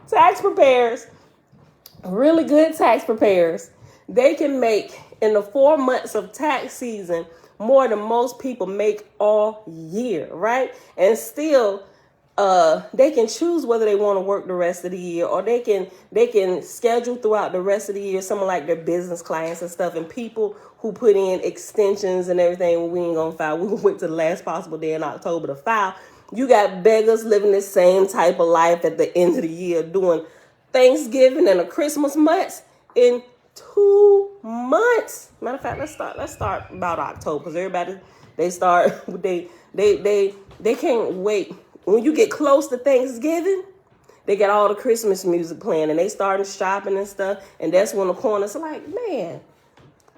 Tax preparers, really good tax preparers, they can make in the 4 months of tax season more than most people make all year, right? And still, they can choose whether they want to work the rest of the year, or they can schedule throughout the rest of the year, some of like their business clients and stuff, and people who put in extensions and everything. We ain't gonna file. We gonna wait till the last possible day in October to file. You got beggars living the same type of life at the end of the year, doing Thanksgiving and the Christmas months in 2 months. Matter of fact, let's start about October, because everybody they can't wait. When you get close to Thanksgiving, they got all the Christmas music playing and they starting shopping and stuff. And that's when the corners are like, man,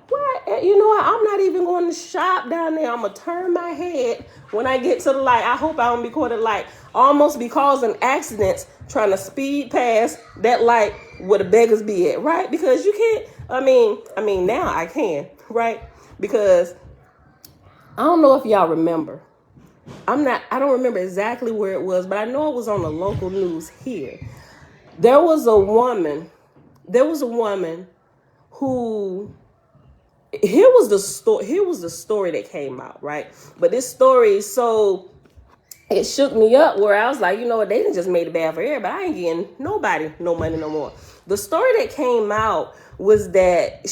what? You know what? I'm not even going to shop down there. I'm going to turn my head when I get to the light. I hope I don't be caught at light. Almost be causing accidents trying to speed past that light where the beggars be at, right? Because you can't, I mean, now I can, right? Because I don't know if y'all remember. I don't remember exactly where it was, but I know it was on the local news here. There was a woman who, here was the story that came out, right? But this story, so it shook me up where I was like, you know what, they done just made it bad for everybody. I ain't getting nobody no money no more. The story that came out was that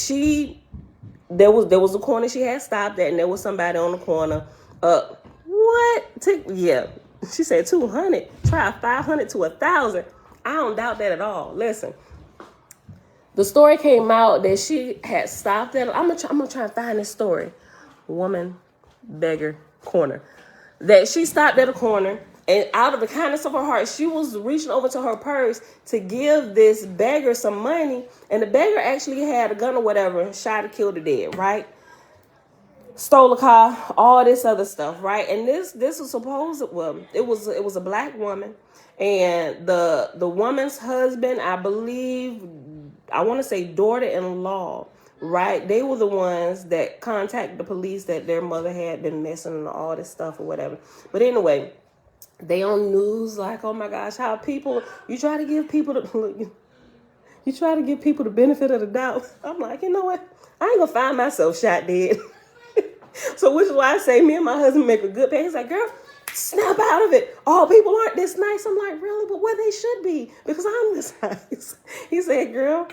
there was a corner she had stopped at, and there was somebody on the corner. Yeah, she said 200. Try 500 to 1,000. I don't doubt that at all. Listen, the story came out that she had stopped at. I'm gonna try and find this story. Woman, beggar, corner. That she stopped at a corner, and out of the kindness of her heart, she was reaching over to her purse to give this beggar some money, and the beggar actually had a gun or whatever, shot or killed her dead, right? Stole a car, all this other stuff, right? And this was supposed, well, it was a black woman, and the woman's husband, I believe, I want to say daughter-in-law, right? They were the ones that contacted the police that their mother had been missing and all this stuff or whatever. But anyway, they on news like, oh my gosh, how people, you try to give people the benefit of the doubt. I'm like, you know what? I ain't gonna find myself shot dead. So which is why I say me and my husband make a good pay. He's like, girl, snap out of it. All people aren't this nice. I'm like, really? But what they should be, because I'm this nice. He said, girl,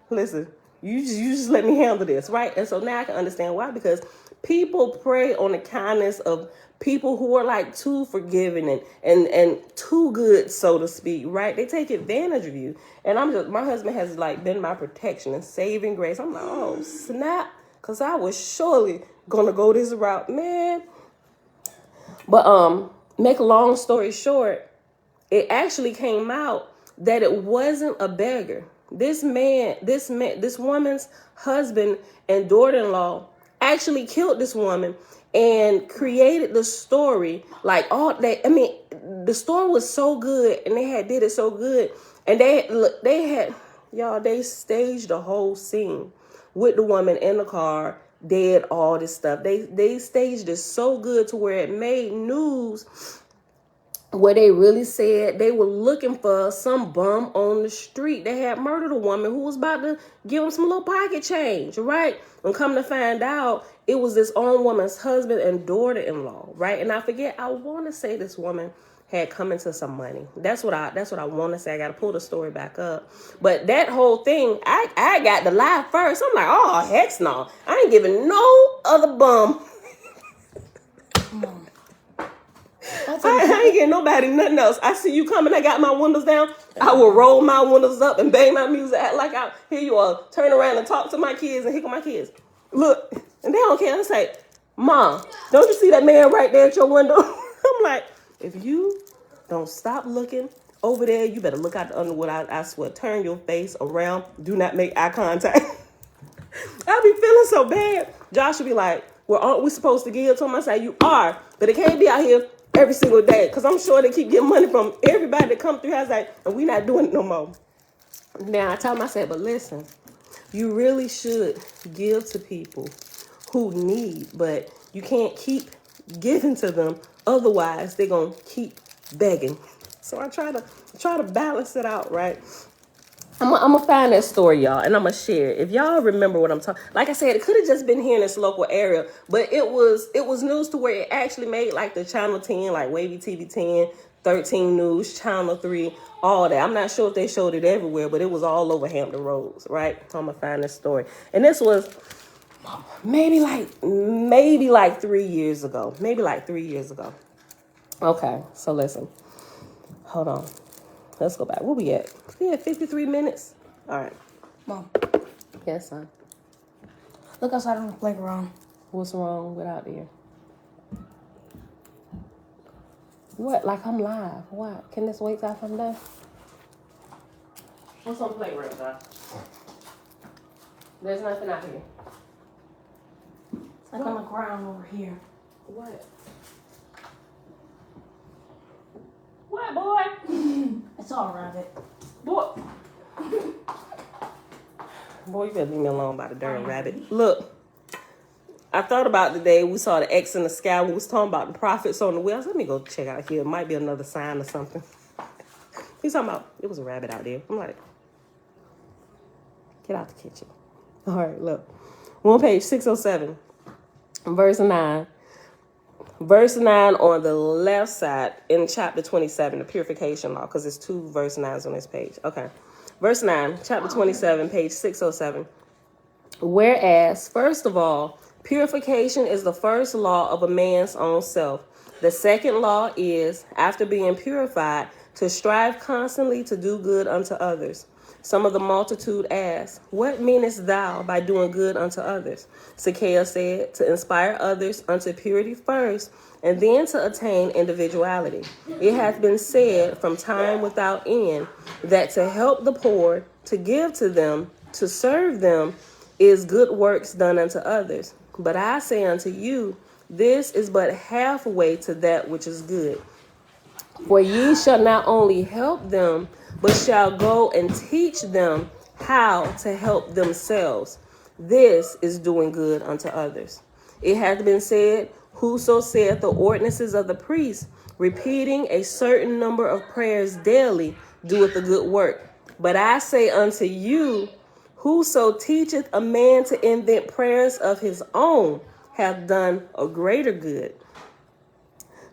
listen, you just let me handle this, right? And so now I can understand why, because People prey on the kindness of people who are like too forgiving and too good, so to speak, right? They take advantage of you. And my husband has like been my protection and saving grace. I'm like, oh, snap. Because I was surely going to go this route, man. But make a long story short, it actually came out that it wasn't a beggar. This woman's husband and daughter-in-law actually killed this woman and created the story like all that. I mean, the story was so good, and they did it so good, and they staged the whole scene with the woman in the car, dead, all this stuff. They staged it so good to where it made news. Where they really said they were looking for some bum on the street that had murdered a woman who was about to give him some little pocket change, right? And come to find out, it was this own woman's husband and daughter-in-law, right? And I want to say this woman had come into some money. That's what I want to say. I got to pull the story back up. But that whole thing, I got to lie first. I'm like, oh, heck no. I ain't giving no other bum. I ain't getting nobody nothing else. I see you coming. I got my windows down. I will roll my windows up and bang my music. Act like here you are. Turn around and talk to my kids and hickle my kids. Look, and they don't care. I say, Mom, don't you see that man right there at your window? I'm like, if you don't stop looking over there, you better look out the underwood. I swear, turn your face around. Do not make eye contact. I be feeling so bad. Josh will be like, well, aren't we supposed to give to him? I say, you are, but it can't be out here every single day, because I'm sure they keep getting money from everybody that come through. I was like, and we not doing it no more. Now I told him, I said, but listen, you really should give to people who need, but you can't keep giving to them. Otherwise, they're going to keep begging. So I try to balance it out, right? I'm going to find that story, y'all, and I'm going to share it. If y'all remember what I'm talking, like I said, it could have just been here in this local area, but it was news to where it actually made like the Channel 10, like Wavy TV 10, 13 News, Channel 3, all that. I'm not sure if they showed it everywhere, but it was all over Hampton Roads, right? So I'm going to find this story. And this was maybe like 3 years ago. Maybe like 3 years ago. Okay, so listen. Hold on. Let's go back. Where we at? We at 53 minutes. All right. Mom. Yes, son. Look outside on the playground. What's wrong with out there? What? Like I'm live. What? Can this wait till I'm done? What's on the playground, son? There's nothing out here. It's like on the ground over here. What? What, boy? It's all rabbit. Boy. Boy, you better leave me alone about the darn rabbit. Look, I thought about the day we saw the X in the sky. We was talking about the prophets on the wheels. Let me go check out here. It might be another sign or something. He's talking about, it was a rabbit out there. I'm like, get out the kitchen. All right, look. We're on page 607, verse 9. Verse 9 on the left side in chapter 27, the Purification Law, because there's 2 verse 9s on this page. Okay. Verse 9, chapter 27, page 607. Whereas, first of all, purification is the first law of a man's own self. The second law is, after being purified, to strive constantly to do good unto others. Some of the multitude asked, what meanest thou by doing good unto others? Zacchaeus said, to inspire others unto purity first, and then to attain individuality. It hath been said from time without end, that to help the poor, to give to them, to serve them, is good works done unto others. But I say unto you, this is but halfway to that which is good. For ye shall not only help them, but shall go and teach them how to help themselves. This is doing good unto others. It hath been said, whoso saith the ordinances of the priest, repeating a certain number of prayers daily, doeth a good work. But I say unto you, whoso teacheth a man to invent prayers of his own, hath done a greater good.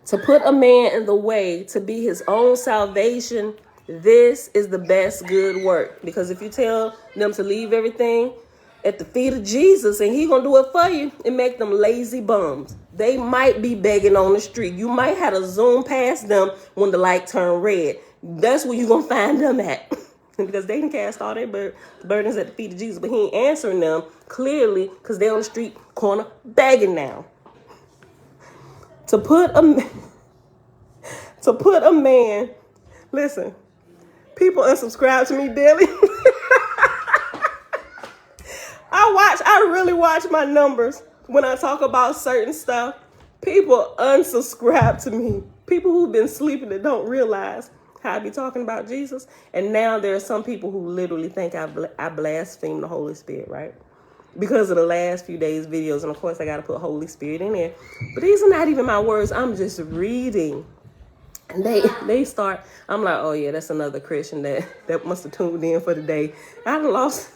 To put a man in the way to be his own salvation, this is the best good work. Because if you tell them to leave everything at the feet of Jesus and he gonna do it for you and make them lazy bums. They might be begging on the street. You might have to zoom past them when the light turn red. That's where you gonna find them at. Because they can cast all their burdens at the feet of Jesus, but he ain't answering them clearly because they're on the street corner begging now. To put a man, listen, people unsubscribe to me daily. I really watch my numbers when I talk about certain stuff. People unsubscribe to me. People who've been sleeping that don't realize how I be talking about Jesus. And now there are some people who literally think I blaspheme the Holy Spirit, right? Because of the last few days' videos. And of course, I got to put Holy Spirit in there. But these are not even my words. I'm just reading. And they start, I'm like, oh yeah, that's another Christian that must have tuned in for the day. I done lost.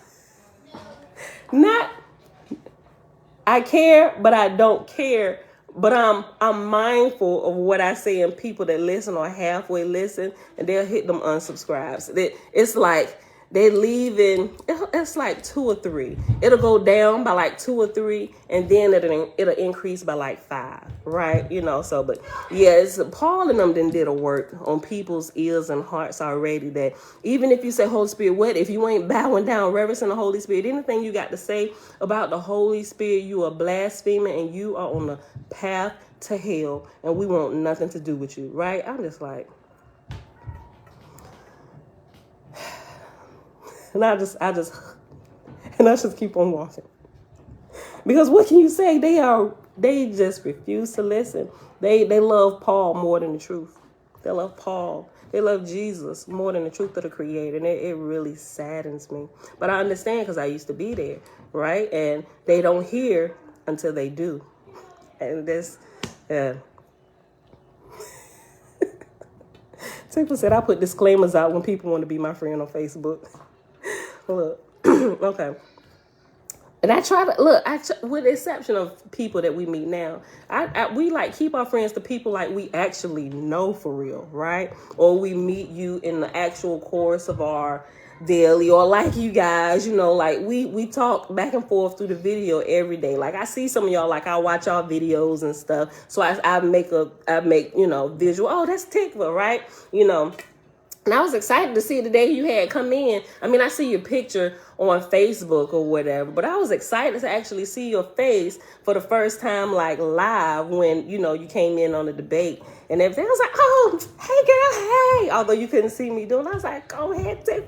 I care, but I don't care. But I'm mindful of what I say, and people that listen or halfway listen, and they'll hit them unsubscribes. It's like they're leaving. It's like 2 or 3. It'll go down by like 2 or 3, and then it'll increase by like 5, right? You know. So, but yeah, Paul and them did a work on people's ears and hearts already. That even if you say Holy Spirit, what if you ain't bowing down, reverencing the Holy Spirit? Anything you got to say about the Holy Spirit, you are blaspheming, and you are on the path to hell, and we want nothing to do with you, right? I'm just like. And I just keep on walking. Because what can you say? They just refuse to listen. They love Paul more than the truth. They love Paul. They love Jesus more than the truth of the Creator. And it really saddens me. But I understand because I used to be there, right? And they don't hear until they do. And this, Tickle said I put disclaimers out when people want to be my friend on Facebook. Look, okay. And I try to look. With the exception of people that we meet now, we like keep our friends to people like we actually know for real, right? Or we meet you in the actual course of our daily, or like you guys, you know, like we talk back and forth through the video every day. Like I see some of y'all, like I watch y'all videos and stuff. So I make visual. Oh, that's Tikva, right? You know. And I was excited to see the day you had come in. I mean, I see your picture on Facebook or whatever, but I was excited to actually see your face for the first time, like live when, you know, you came in on the debate and everything. I was like, oh, hey girl, hey. Although you couldn't see me doing, I was like, go ahead, take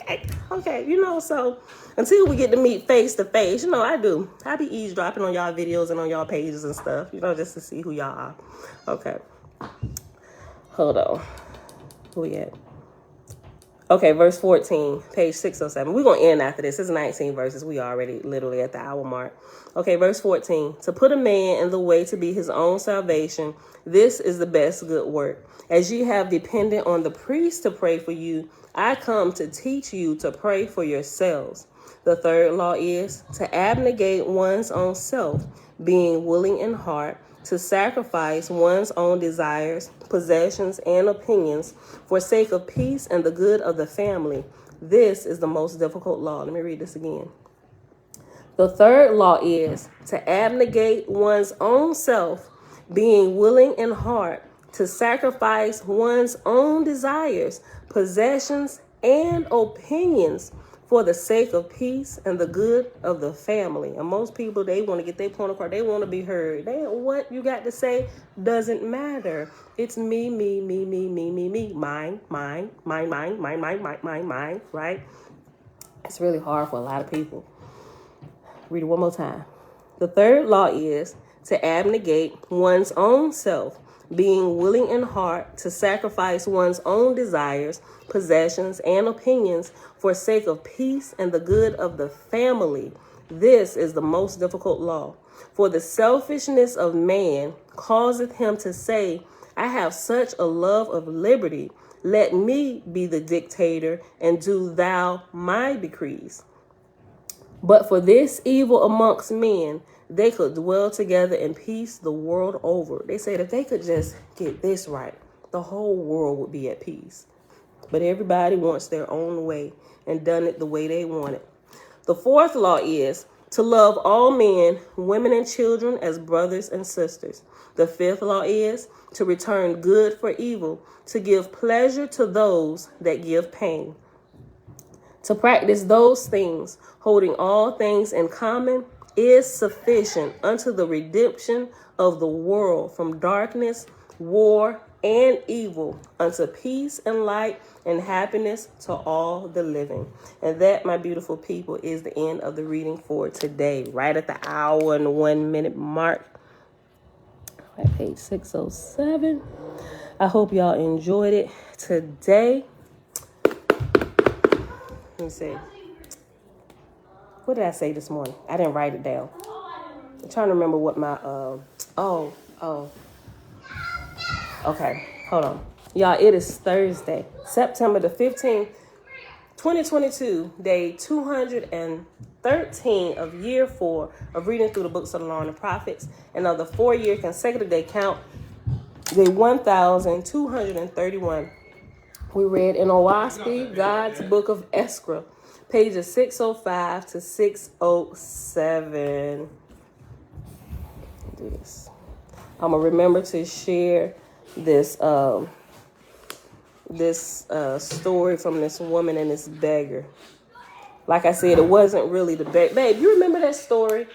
it. Okay. You know, so until we get to meet face to face, you know, I be eavesdropping on y'all videos and on y'all pages and stuff, you know, just to see who y'all are. Okay. Hold on. Where we at? Okay, verse 14, page 607. We're going to end after this. It's 19 verses. We already literally at the hour mark. Okay, verse 14. To put a man in the way to be his own salvation, this is the best good work. As ye have depended on the priest to pray for you, I come to teach you to pray for yourselves. The third law is to abnegate one's own self, being willing in heart, to sacrifice one's own desires, possessions, and opinions for sake of peace and the good of the family. This is the most difficult law. Let me read this again. The third law is to abnegate one's own self, being willing in heart, to sacrifice one's own desires, possessions, and opinions for the sake of peace and the good of the family. And most people, they want to get their point across. They want to be heard. What you got to say doesn't matter. It's me, mine, right? It's really hard for a lot of people. Read it one more time. The third law is to abnegate one's own self, being willing in heart to sacrifice one's own desires, possessions, and opinions for sake of peace and the good of the family. This is the most difficult law. For the selfishness of man causeth him to say, I have such a love of liberty. Let me be the dictator and do thou my decrees. But for this evil amongst men, they could dwell together in peace the world over. They said if they could just get this right, the whole world would be at peace. But everybody wants their own way and done it the way they want it. The fourth law is to love all men, women, and children as brothers and sisters. The fifth law is to return good for evil, to give pleasure to those that give pain. To practice those things, holding all things in common, is sufficient unto the redemption of the world from darkness, war, and evil, unto peace and light and happiness to all the living. And that, my beautiful people, is the end of the reading for today, right at the hour and 1 minute mark at page 607. I hope y'all enjoyed it today. Let me see. What did I say this morning? I didn't write it down. I'm trying to remember what my, okay, hold on. Y'all, it is Thursday, September the 15th, 2022, day 213 of year 4 of reading through the books of the Law and the Prophets, and of the 4-year consecutive day count, day 1231. We read in Oahspe, God's book of Eskra, pages 605 to 607. Do this. I'm going to remember to share this story from this woman and this beggar. Like I said, it wasn't really the beggar. Babe, you remember that story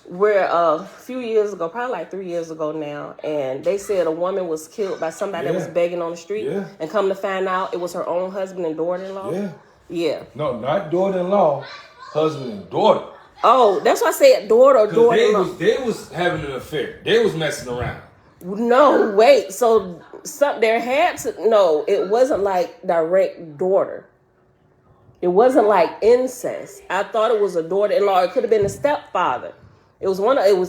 where a few years ago, probably like 3 years ago now, and they said a woman was killed by somebody that was begging on the street, and come to find out it was her own husband and daughter-in-law? Yeah. No, not daughter-in-law, husband and daughter. Oh, that's why I said daughter or daughter-in-law. They was having an affair. They was messing around. No, wait. So it wasn't like direct daughter. It wasn't like incest. I thought it was a daughter-in-law. It could have been a stepfather. It was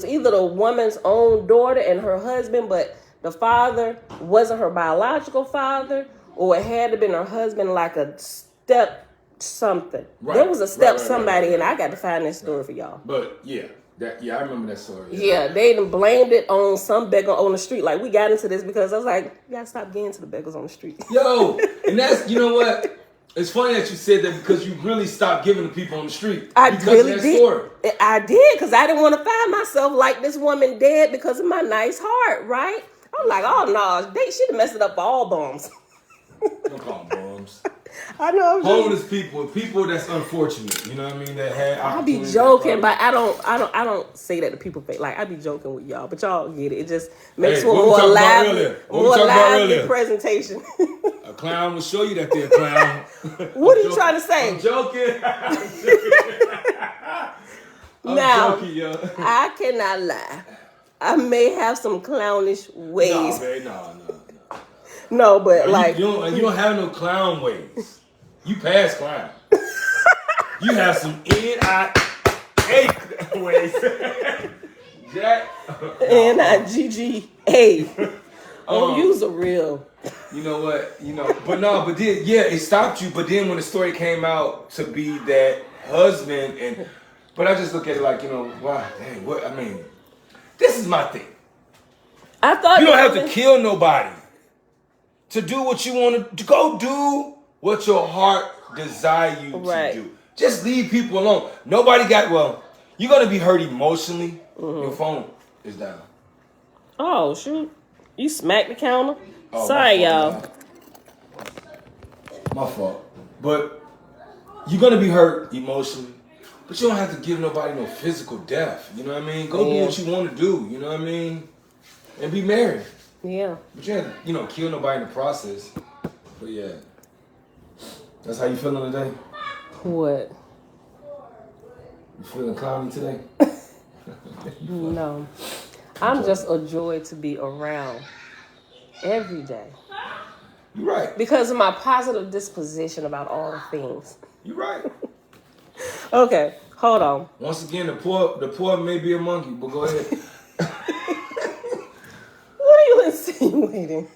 either the woman's own daughter and her husband, but the father wasn't her biological father, or it had to been her husband, like a step something. Right. There was a step somebody, and I got to find that story for y'all. But yeah. I remember that story. Yeah, they blamed it on some beggar on the street. Like, we got into this because I was like, you gotta stop getting to the beggars on the street. Yo, and that's, you know what? It's funny that you said that because you really stopped giving to people on the street. I really did. Story. I did, because I didn't want to find myself like this woman dead because of my nice heart, right? I'm like, oh no, she done messed it up for all bums. Don't call them bums. I know. Homeless people that's unfortunate. You know what I mean? That had. I be joking, but I don't say that to people. Like, I be joking with y'all, but y'all get it. It just makes for more lively presentation. A clown will show you that they're a clown. What are you trying to say? I'm joking. Now, joking, yo. I cannot lie. I may have some clownish ways. No. No, but you don't have no clown ways. You pass clown. You have some N-I-A ways. Jack. N-I-G-G-A. Don't use a real. You know what? But then, it stopped you. But then when the story came out to be that husband, but I just look at it like, wow, dang, what? I mean, this is my thing. I thought you don't have to kill nobody to do what you want to go do. What your heart desire you to do. Just leave people alone. You're going to be hurt emotionally. Mm-hmm. Your phone is down. Oh, shoot. You smacked the counter? Oh, sorry, y'all. My fault. But you're going to be hurt emotionally. But you don't have to give nobody no physical death. You know what I mean? Go do what you want to do. You know what I mean? And be married. Yeah. But you have to, kill nobody in the process. But yeah. That's how you feeling today? What? You feeling clowny today? No. I'm just a joy to be around every day. You're right. Because of my positive disposition about all the things. You're right. Okay, hold on. Once again, the poor may be a monkey, but go ahead. What are you insinuating?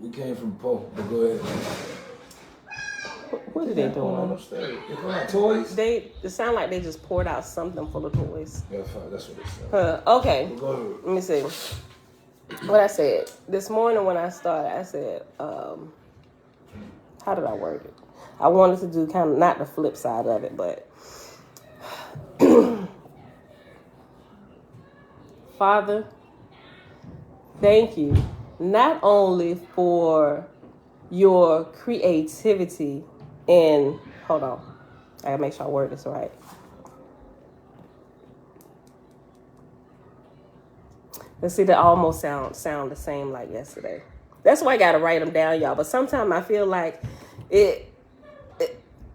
We came from poor, but go ahead. What are they doing? They put out toys? It sound like they just poured out something full of toys. Yeah, that's what it sounds. Okay. Let me see. What I said. This morning when I started, I said, how did I word it? I wanted to do kind of not the flip side of it, but Father, thank you not only for your creativity and, hold on, I gotta make sure I word this right. Let's see, that almost sound the same like yesterday. That's why I gotta write them down, y'all. But sometimes I feel like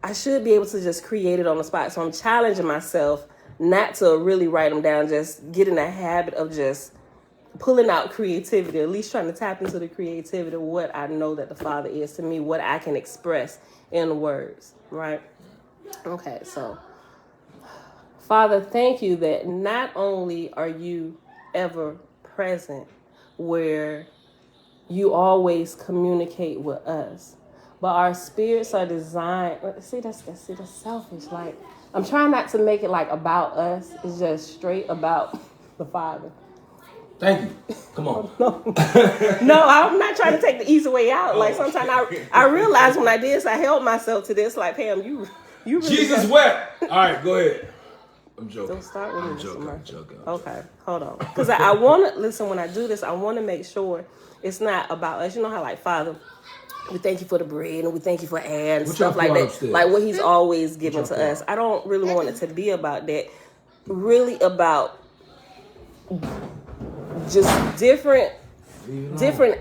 I should be able to just create it on the spot. So I'm challenging myself not to really write them down, just get in the habit of just pulling out creativity, at least trying to tap into the creativity of what I know that the Father is to me, what I can express in words, right? Okay, so Father, thank you that not only are you ever present where you always communicate with us, but our spirits are designed. See, that's selfish. Like, I'm trying not to make it like about us. It's just straight about the Father. Thank you. Come on. No, I'm not trying to take the easy way out. Like, sometimes I realized when I did this, I held myself to this. Like, Pam, you really Jesus wept. All right, go ahead. I'm joking. Don't start with me. I'm joking. Okay, hold on. Because I want to, listen, when I do this, I want to make sure it's not about us. You know how, like, Father, we thank you for the bread and we thank you for air and stuff like that. Upstairs? Like what he's always given to us. I don't really want it to be about that. Really about just different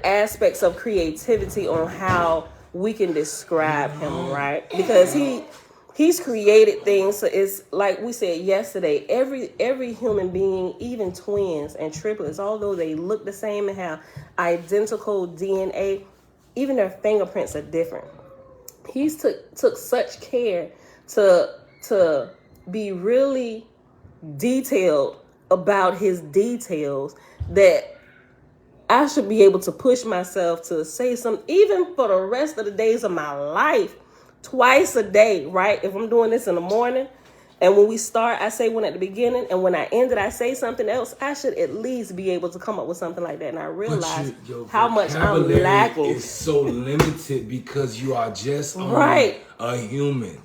aspects of creativity on how we can describe him, right? Because he's created things. So it's like we said yesterday, every human being, even twins and triplets, although they look the same and have identical DNA, even their fingerprints are different. He's took such care to be really detailed about his details that I should be able to push myself to say something, even for the rest of the days of my life, twice a day, right? If I'm doing this in the morning, and when we start, I say one at the beginning, and when I end it, I say something else. I should at least be able to come up with something like that. And I realize how much I'm lacking. It's so limited because you are just a human.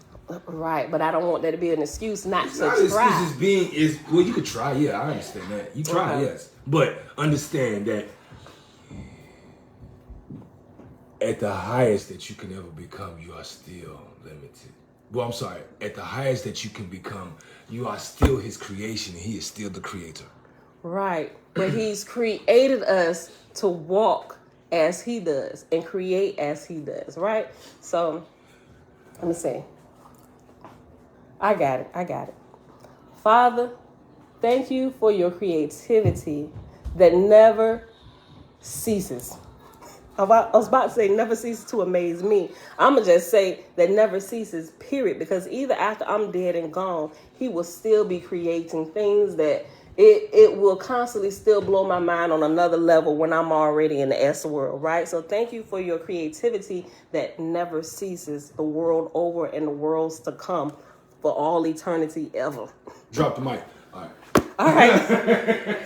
Right, but I don't want that to be an excuse not to try. Well, you could try. Yeah, I understand that. You try, yes, but understand that at the highest that you can ever become, you are still limited. Well, I'm sorry. At the highest that you can become, you are still his creation, and he is still the creator. Right. But he's created us to walk as he does and create as he does, right? So, let me see. I got it. Father, thank you for your creativity that never ceases. I was about to say never ceases to amaze me. I'm going to just say that never ceases, period. Because either after I'm dead and gone, he will still be creating things that it will constantly still blow my mind on another level when I'm already in the S world, right? So thank you for your creativity that never ceases the world over and the worlds to come for all eternity ever. Drop the mic. All right.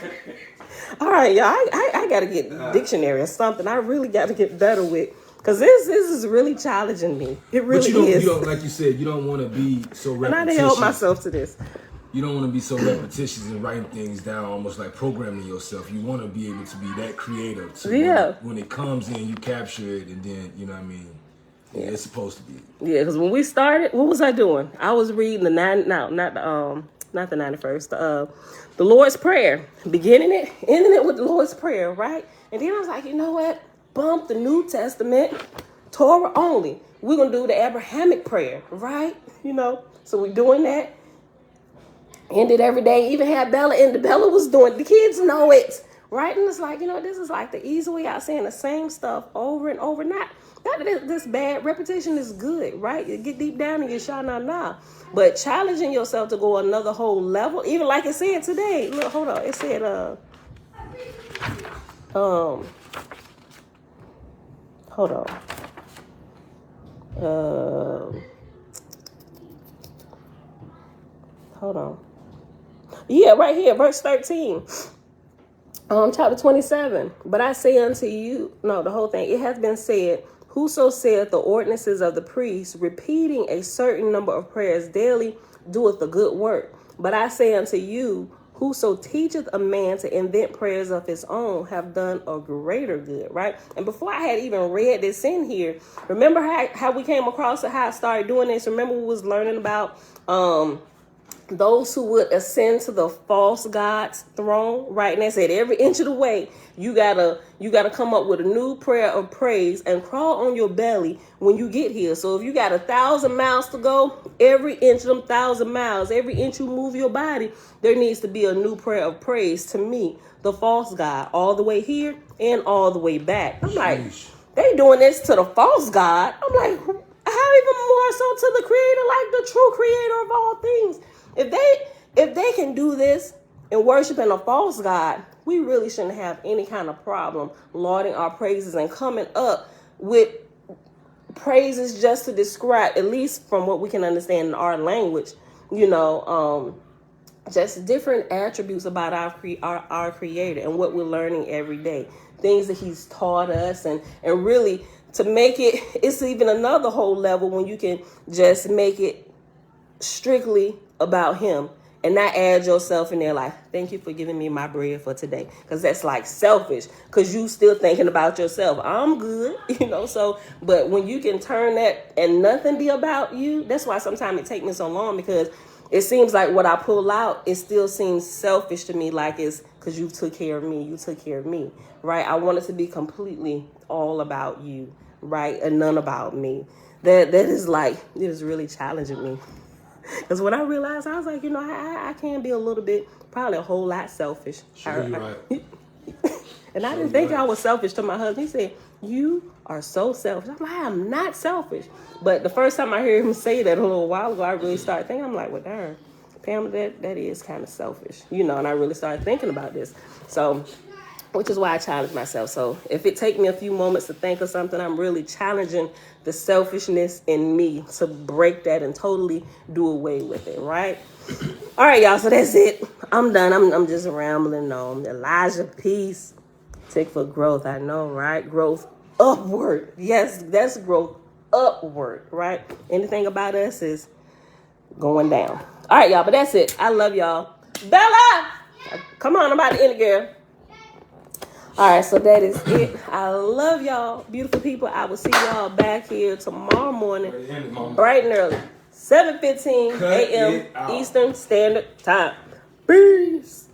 All right, y'all. I got to get a dictionary or something. I really got to get better with, because this is really challenging me. It really is. You don't, like you said, you don't want to be so repetitious. And I didn't help myself to this. You don't want to be so repetitious and writing things down, almost like programming yourself. You want to be able to be that creative. So when it comes in, you capture it, and then, you know what I mean? Yeah. It's supposed to be. Yeah, because when we started, what was I doing? I was reading not the 91st, the Lord's Prayer, beginning it, ending it with the Lord's Prayer, right? And then I was like, you know what? Bump the New Testament, Torah only. We're going to do the Abrahamic prayer, right? You know, so we're doing that. Ended every day, even had Bella, and Bella was doing, the kids know it, right? And it's like, you know, this is like the easy way out, saying the same stuff over and over. Not that this bad. Repetition is good, right? You get deep down and you shana. But challenging yourself to go another whole level, even like it said today. Look, hold on. It said, hold on. Hold on. Yeah, right here, verse 13. Chapter 27. But I say unto you, no, the whole thing. It hath been said, whoso saith the ordinances of the priest, repeating a certain number of prayers daily, doeth a good work. But I say unto you, whoso teacheth a man to invent prayers of his own have done a greater good, right? And before I had even read this in here, remember how we came across it, how I started doing this? Remember we was learning about those who would ascend to the false god's throne, right? And they said every inch of the way, you gotta come up with a new prayer of praise and crawl on your belly when you get here. So if you got 1,000 miles to go, every inch of them 1,000 miles, every inch you move your body, there needs to be a new prayer of praise to meet the false god, all the way here and all the way back. I'm like, they doing this to the false god. I'm like, how even more so to the creator, like the true creator of all things? If they can do this and worshiping a false god, we really shouldn't have any kind of problem lauding our praises and coming up with praises just to describe, at least from what we can understand in our language, just different attributes about our creator and what we're learning every day, things that he's taught us, and really to make it's even another whole level when you can just make it strictly about him and not add yourself in there like, thank you for giving me my bread for today, because that's like selfish, because you still thinking about yourself. I'm good, so, but when you can turn that and nothing be about you, that's why sometimes it takes me so long, because it seems like what I pull out, it still seems selfish to me, like it's because you took care of me, right? I want it to be completely all about you, right? And none about me. That is like, it is really challenging me. Because when I realized, I was like, I can be a little bit, probably a whole lot selfish. Sure, you're right. And I didn't think I was selfish to my husband. He said, you are so selfish. I'm like, I'm not selfish. But the first time I heard him say that a little while ago, I really started thinking, I'm like, well, darn, Pamela, that is kind of selfish. And I really started thinking about this. So, which is why I challenge myself. So if it takes me a few moments to think of something, I'm really challenging the selfishness in me to break that and totally do away with it, right? All right, y'all, so that's it. I'm done. I'm just rambling on. Elijah, peace. Tick for growth, I know, right? Growth upward. Yes, that's growth upward, right? Anything about us is going down. All right, y'all, but that's it. I love y'all. Bella! Come on, I'm about to end it, girl. All right, so that is it. I love y'all, beautiful people. I will see y'all back here tomorrow morning, bright and early, 7:15 a.m. Eastern Standard Time. Peace.